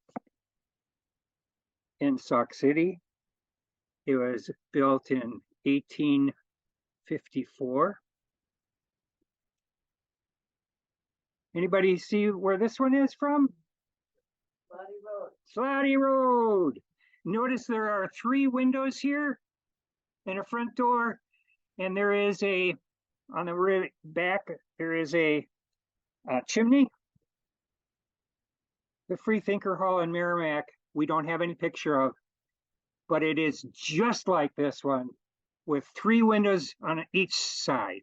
in Sauk City. It was built in 1854. Anybody see where this one is from? Slotty Road. Slotty Road. Notice there are 3 windows here and a front door, and there is on the back, there is a chimney. The Freethinker Hall in Merrimack, we don't have any picture of, but it is just like this one with 3 windows on each side.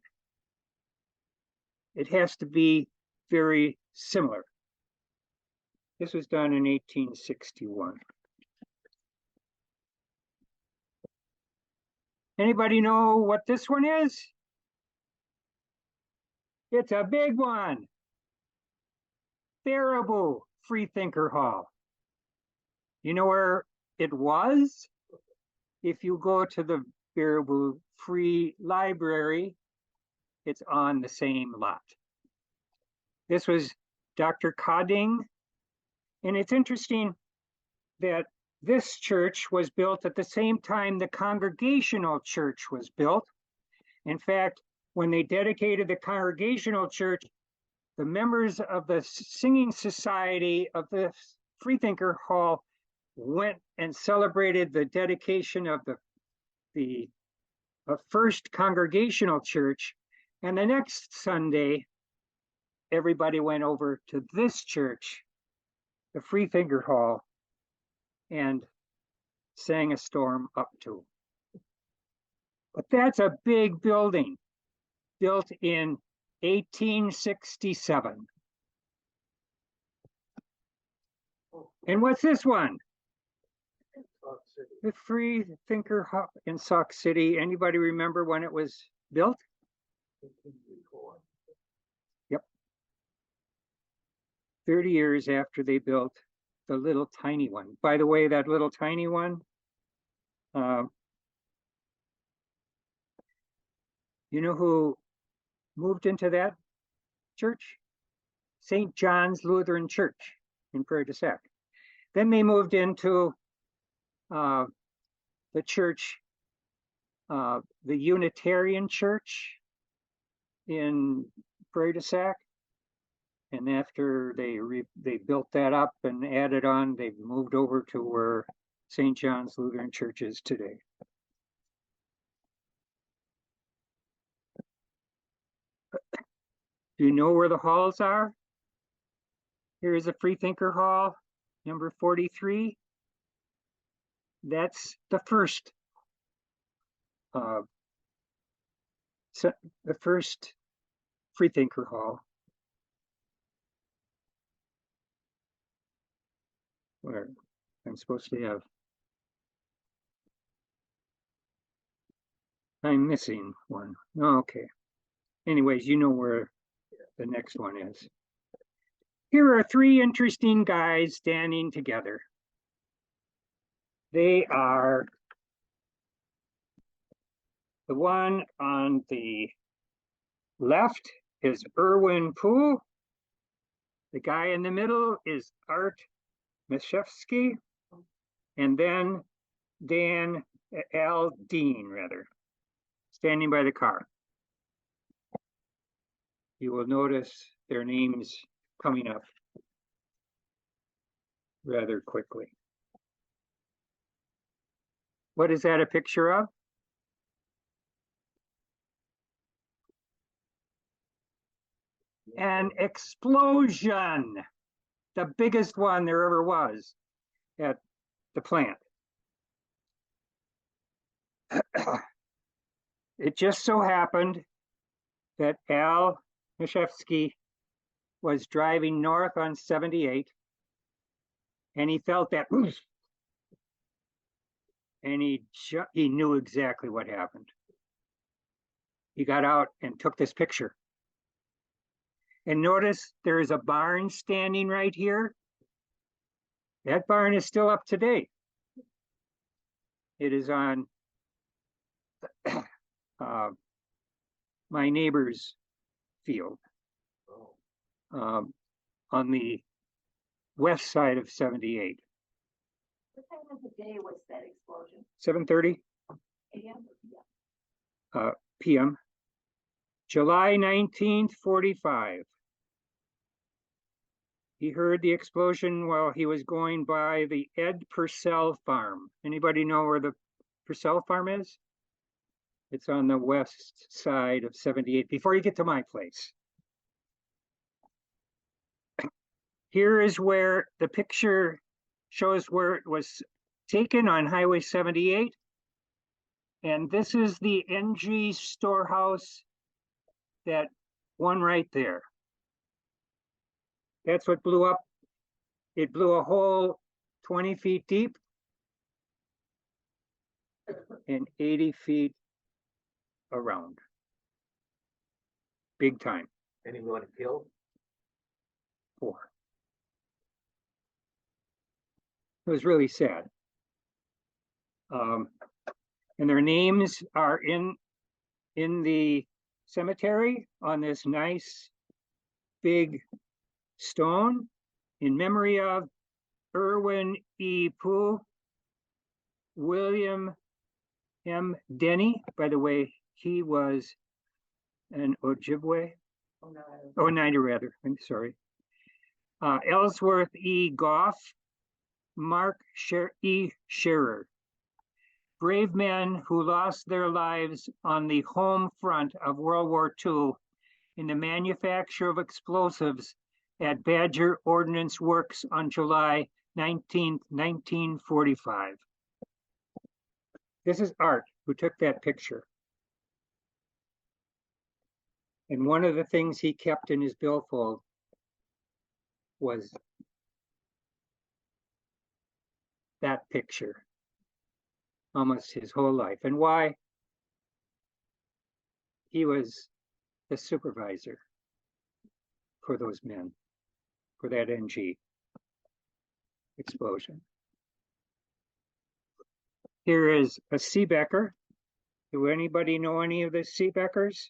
It has to be very similar. This was done in 1861. Anybody know what this one is? It's a big one. Baraboo Freethinker Hall. You know where it was? If you go to the Baraboo Free Library, it's on the same lot. This was Dr. Codding. And it's interesting that this church was built at the same time the Congregational Church was built. In fact, when they dedicated the Congregational Church, the members of the Singing Society of the Freethinker Hall went and celebrated the dedication of the first Congregational Church. And the next Sunday, everybody went over to this church, the Freethinker Hall, and sang a storm up to. But that's a big building, built in 1867. And what's this one? The Freethinker Hall in Sauk City. Anybody remember when it was built? 1834. Yep. 30 years after they built the little tiny one. By the way, that little tiny one, you know who moved into that church? St. John's Lutheran Church in Prairie du Sac. Then they moved into the church, the Unitarian Church in Prairie du Sac. And after they built that up and added on, they moved over to where St. John's Lutheran Church is today. Do you know where the halls are? Here is a Freethinker Hall, number 43. That's the first Freethinker Hall. Where I'm supposed to have I'm missing one. Okay. Anyways, you know where the next one is. Here are three interesting guys standing together. They are the one on the left is Erwin Poole. The guy in the middle is Art Mishevsky, and then Al Dean, rather, standing by the car. You will notice their names coming up rather quickly. What is that a picture of? An explosion, the biggest one there ever was at the plant. It just so happened that Al Mishevsky was driving north on 78 and he felt that and he knew exactly what happened. He got out and took this picture. And notice there is a barn standing right here. That barn is still up to date. It is on my neighbor's field on the west side of 78. What time of the day was that explosion? 7:30 AM? p.m. July 19th, 45. He heard the explosion while he was going by the Ed Purcell farm. Anybody know where the Purcell farm is? It's on the west side of 78, before you get to my place. Here is where the picture shows where it was taken on Highway 78. And this is the NG storehouse, that one right there. That's what blew up. It blew a hole 20 feet deep and 80 feet around. Big time. Anyone killed? 4. It was really sad. And their names are in the cemetery on this nice big stone in memory of Erwin E. Poole, William M. Denny. By the way, he was an Ojibwe. Oneida, rather. I'm sorry. Ellsworth E. Goff, Mark E. Scherer. Brave men who lost their lives on the home front of World War II in the manufacture of explosives at Badger Ordnance Works on July 19th, 1945. This is Art, who took that picture. And one of the things he kept in his billfold was that picture, almost his whole life. And why? He was the supervisor for those men, for that NG explosion. Here is a Seebecker. Do anybody know any of the Seebeckers?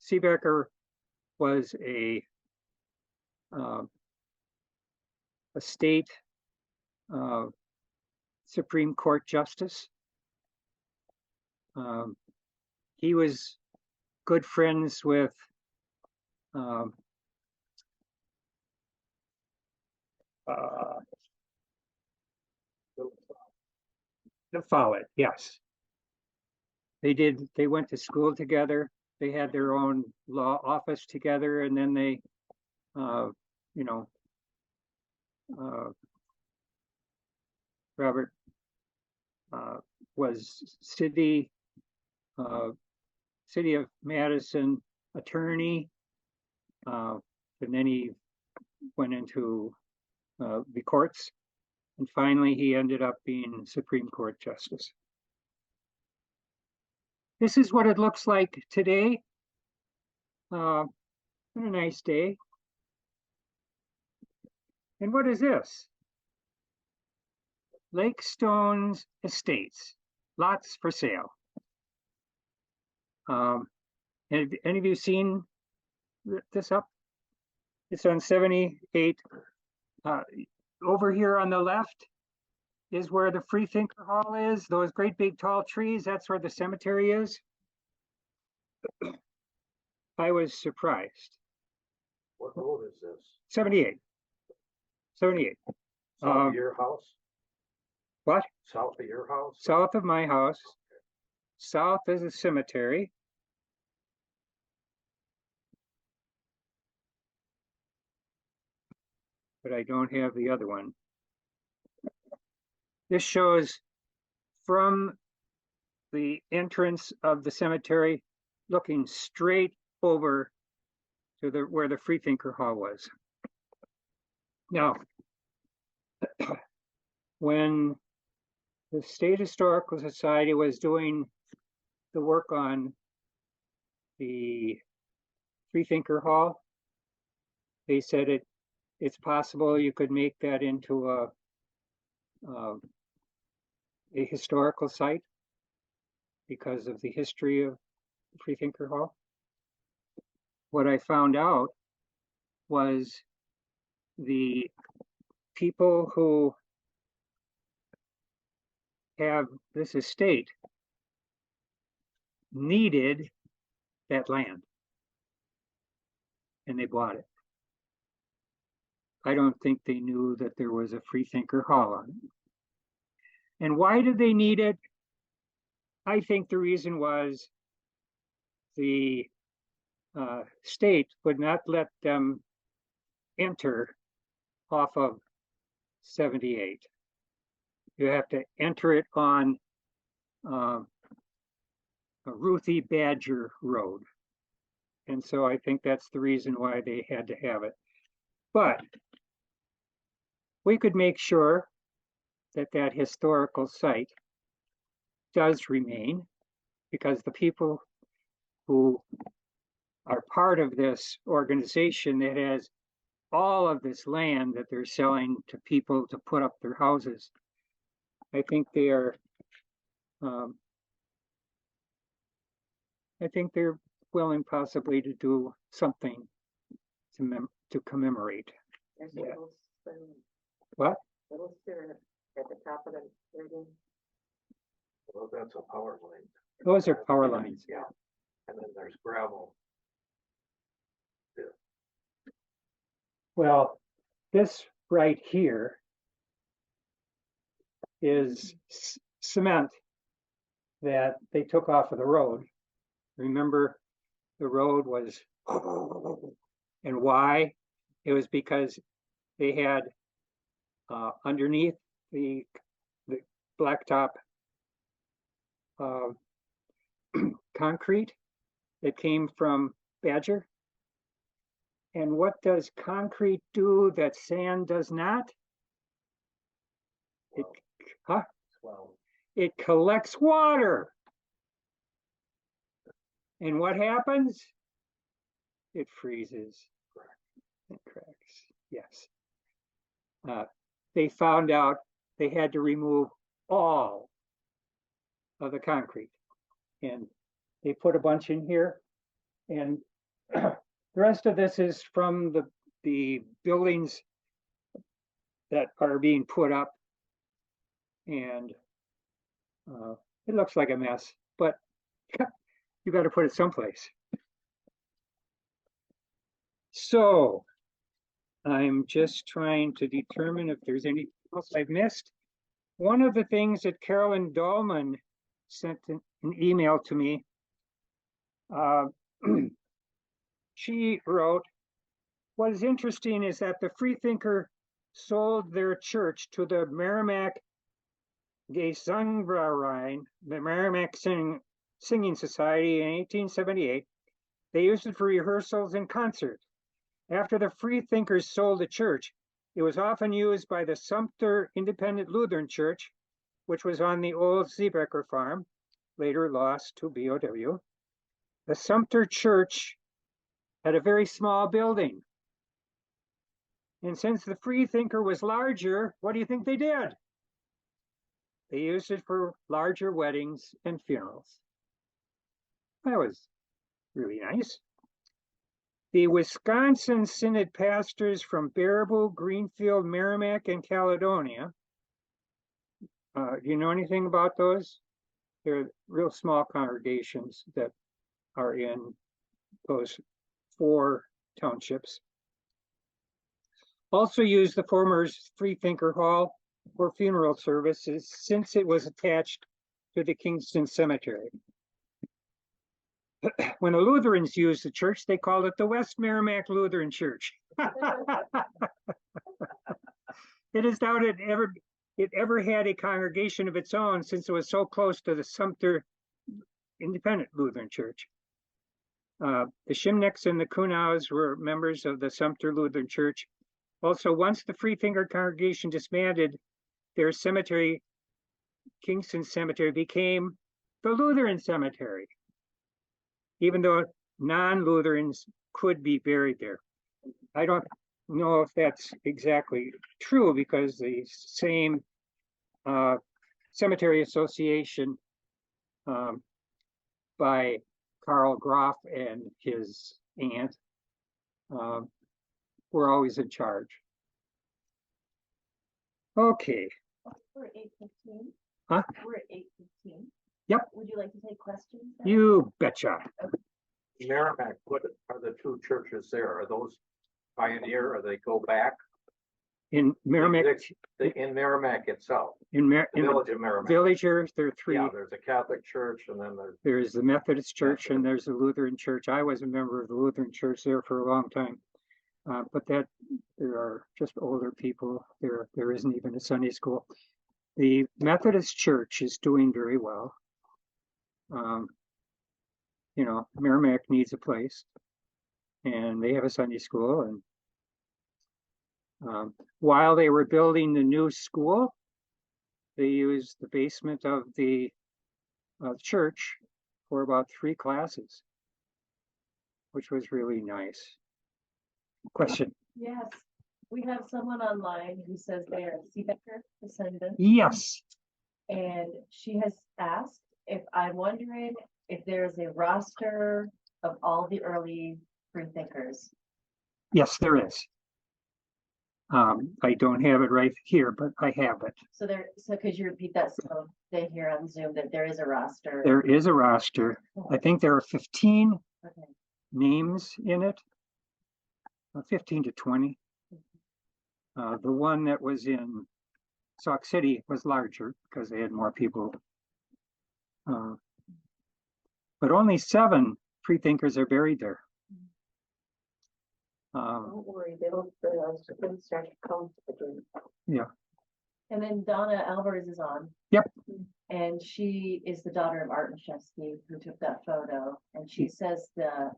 Seebecker was a state Supreme Court justice. He was good friends with the Follett, yes. They went to school together. They had their own law office together, and then they, Robert was city of Madison attorney, and then he went into the courts. And finally, he ended up being Supreme Court Justice. This is what it looks like today. On a nice day. And what is this? Lake Stones Estates, lots for sale. Have any of you seen this up? It's on 78. Over here on the left is where the Freethinker Hall is. Those great big tall trees, that's where the cemetery is. I was surprised. What road is this? 78. 78. South of your house? What? South of your house? South of my house. South is a cemetery. But I don't have the other one. This shows from the entrance of the cemetery, looking straight over to where the Freethinker Hall was. Now, when the State Historical Society was doing the work on the Freethinker Hall, they said it's possible you could make that into a historical site because of the history of the Freethinker Hall. What I found out was the people who have this estate needed that land and they bought it. I don't think they knew that there was a Freethinker Hall on it. And why did they need it? I think the reason was the state would not let them enter off of 78. You have to enter it on a Ruthie Badger Road. And so I think that's the reason why they had to have it. But we could make sure that that historical site does remain, because the people who are part of this organization that has all of this land that they're selling to people to put up their houses, I think they are, I think they're willing possibly to do something to commemorate. There's a Yeah. little spoon, What? little spoon at the top of the building. Well, that's a power line. Those are power lines. Yeah, and then there's gravel. Well, this right here is cement that they took off of the road. Remember, the road was, and why? It was because they had underneath the blacktop concrete that came from Badger. And what does concrete do that sand does not? It, huh? Well, It collects water. And what happens? It freezes. It cracks. Yes. They found out they had to remove all of the concrete. And they put a bunch in here. And the rest of this is from the buildings that are being put up. And it looks like a mess, but you got to put it someplace. So I'm just trying to determine if there's anything else I've missed. One of the things that Carolyn Dahlman sent an email to me, she wrote, what is interesting is that the Freethinker sold their church to the Merrimack Gesangverein, the Merrimack Singing Society in 1878. They used it for rehearsals and concerts. After the Freethinkers sold the church, It was often used by the Sumter Independent Lutheran Church, which was on the old Zeebecker farm, later lost to BOW. The Sumter Church had a very small building. And since the Freethinker was larger, what do you think they did? They used it for larger weddings and funerals. That was really nice. The Wisconsin Synod pastors from Baraboo, Greenfield, Merrimack, and Caledonia. Do you know anything about those? They're real small congregations that are in those 4 townships. Also used the former Freethinker Hall for funeral services since it was attached to the Kingston Cemetery. When the Lutherans used the church, they called it the West Merrimack Lutheran Church. It is doubted it ever had a congregation of its own since it was so close to the Sumter Independent Lutheran Church. The Shimnecks and the Kunows were members of the Sumter Lutheran Church. Also, once the Freethinker congregation disbanded, their cemetery, Kingston Cemetery, became the Lutheran Cemetery, even though non-Lutherans could be buried there. I don't know if that's exactly true because the same cemetery association by Karl Groff and his aunt were always in charge. Okay. We're at 8:15. Huh? We're at 8:15. Yep. Would you like to take questions? now? You betcha. Merrimack, what are the 2 churches there? Are those Pioneer or they go back? In Merrimack, In Merrimack itself, in the the village of Merrimack. villagers, there are 3. Yeah, there's a Catholic church and then there's, There's the Methodist Church and there's the Lutheran Church. I was a member of the Lutheran Church there for a long time. But there are just older people. There isn't even a Sunday school. The Methodist Church is doing very well. You know, Merrimack needs a place, and they have a Sunday school. And while they were building the new school, they used the basement of the church for about 3 classes, which was really nice. Question? Yes, we have someone online who says they are Zeebecker descendant, Yes. and she has asked if I'm wondering if there's a roster of all the early Freethinkers. Yes, there is. I don't have it right here, but I have it. So could you repeat that so they hear on Zoom that there is a roster? There is a roster. I think there are 15 Okay. names in it, 15 to 20. The one that was in Sauk City was larger because they had more people. But only 7 Freethinkers are buried there. Don't worry, they don't, they'll start to come again. Yeah. And then Donna Alvarez is on. Yep. And she is the daughter of Art Shevsky, who took that photo. And she says the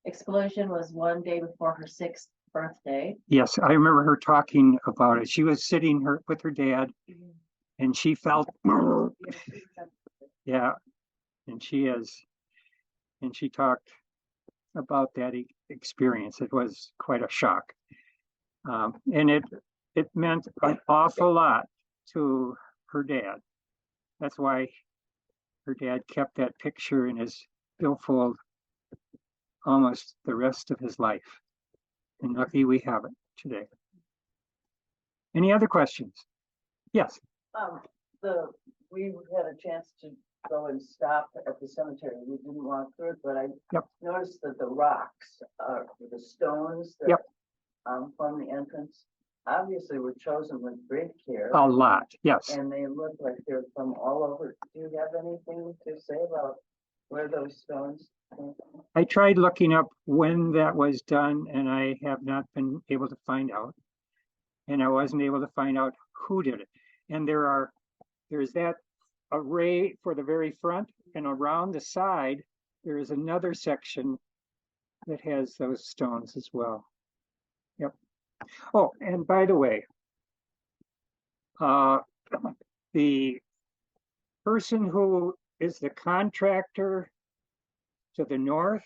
explosion was one day before her 6th birthday. Yes, I remember her talking about it. She was sitting with her dad, and she felt, yeah, and she talked about that experience. It was quite a shock, and it meant an awful lot to her dad. That's why her dad kept that picture in his billfold almost the rest of his life. And lucky we have it today. Any other questions? Yes. We had a chance to go and stop at the cemetery. We didn't walk through it, but I noticed that the rocks, the stones that from the entrance, obviously were chosen with great care. A lot, yes. And they look like they're from all over. Do you have anything to say about where those stones came from? I tried looking up when that was done, and I have not been able to find out. And I wasn't able to find out who did it. And there's that array for the very front, and around the side, there is another section that has those stones as well. Yep. Oh, and by the way, the person who is the contractor to the north,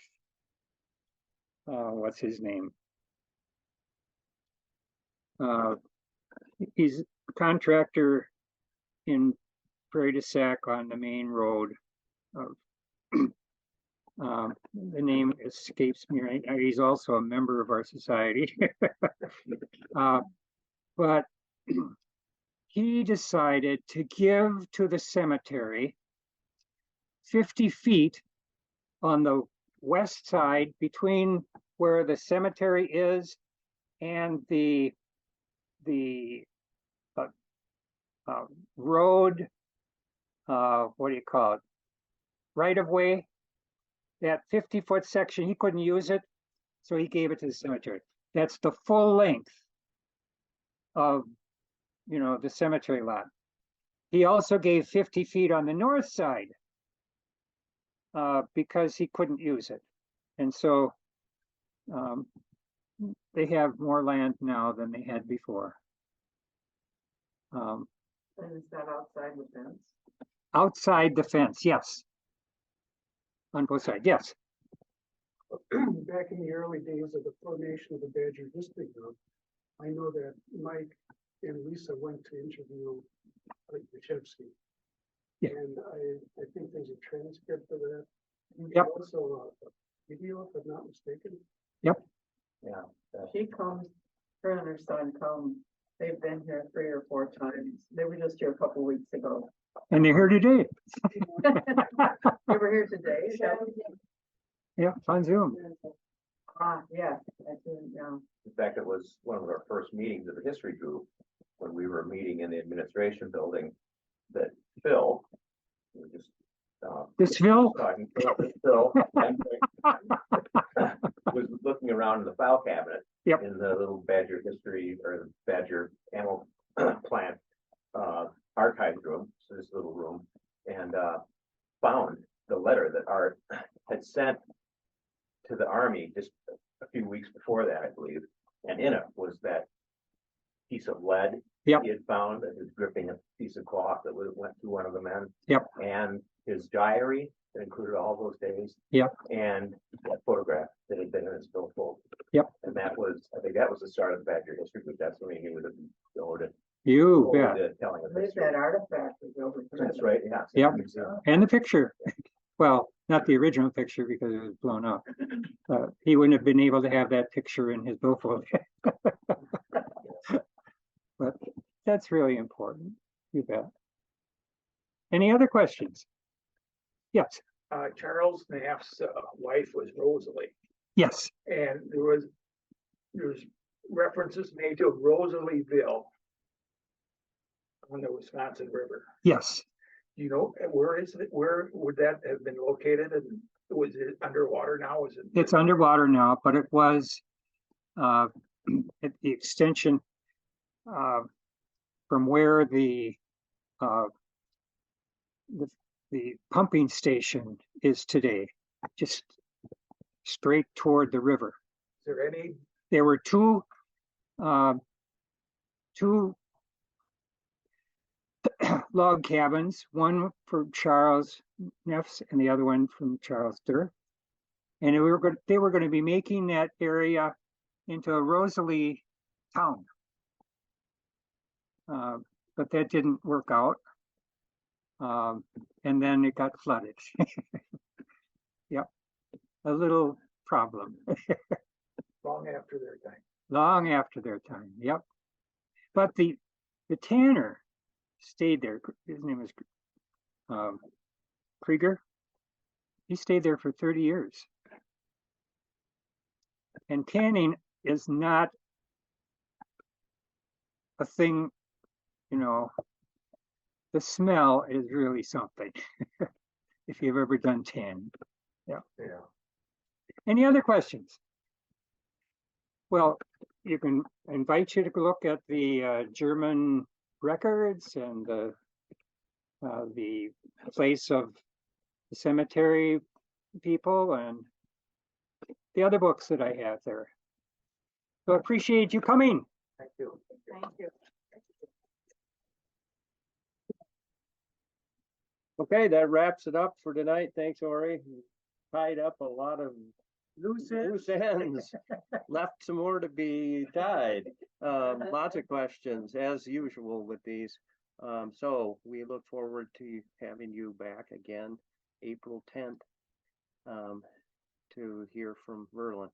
what's his name? He's a contractor in Prairie du Sac on the main road. The name escapes me right now. He's also a member of our society. But he decided to give to the cemetery 50 feet on the west side between where the cemetery is and the road, what do you call it? Right of way. That 50-foot section, he couldn't use it, so he gave it to the cemetery. That's the full length of, the cemetery lot. He also gave 50 feet on the north side because he couldn't use it. And so they have more land now than they had before. And is that outside the fence? Outside the fence, yes. On both sides, yes. Back in the early days of the formation of the Badger History Group, I know that Mike and Lisa went to interview Yashevsky. Yeah. And I think there's a transcript of that. Yep. Also a video, if I'm not mistaken. Yep. Yeah. She comes, her and her son come, they've been here 3 or 4 times. They were just here a couple weeks ago. And they're here today. They were here today. Yeah, on Zoom. Yeah, I didn't know. In fact, it was one of our first meetings of the history group when we were meeting in the administration building that Phil, we were just This Phil? talking to Phil was looking around in the file cabinet Yep. in the little Badger history or the Badger animal plant archives room, so this little room, and found the letter that Art had sent to the Army just a few weeks before that, I believe. And in it was that piece of lead Yep. he had found that was gripping a piece of cloth that went through one of the men. Yep. And his diary that included all those days. Yep. And that photograph that had been in his billfold. Yep. And that was, I think that was the start of the Badger History Group. That's when he would have going You bet. to telling of There's history. that artifact is over there. That's right, yeah. Yep. Museum. And the picture. Well, not the original picture because it was blown up. He wouldn't have been able to have that picture in his billfold. But that's really important. You bet. Any other questions? Yes. Charles Naff's wife was Rosalie, Yes. and there's references made to Rosalieville on the Wisconsin River. Yes. You know, where is it? Where would that have been located? And was it underwater now? Was it? It's underwater now, but it was at the extension from where the pumping station is today, just straight toward the river. Is there any? There were two log cabins, one for Charles Naffz and the other one from Charles Duerr. And they were going to be making that area into a Rosalie town. But that didn't work out. And then it got flooded. Yep. A little problem. Long after their time. Long after their time. Yep. But the tanner stayed there. His name was Krieger. He stayed there for 30 years. And tanning is not a thing, the smell is really something. If you've ever done tanning. Yeah. Yeah. Any other questions? Well, you can invite you to look at the German records and the place of the cemetery people and the other books that I have there. So I appreciate you coming. Thank you. Thank you. Okay, that wraps it up for tonight. Thanks, Orie. Tied up a lot of Loose loose ends. Left some more to be tied. Lots of questions as usual with these. So we look forward to having you back again, April 10th, to hear from Merlin.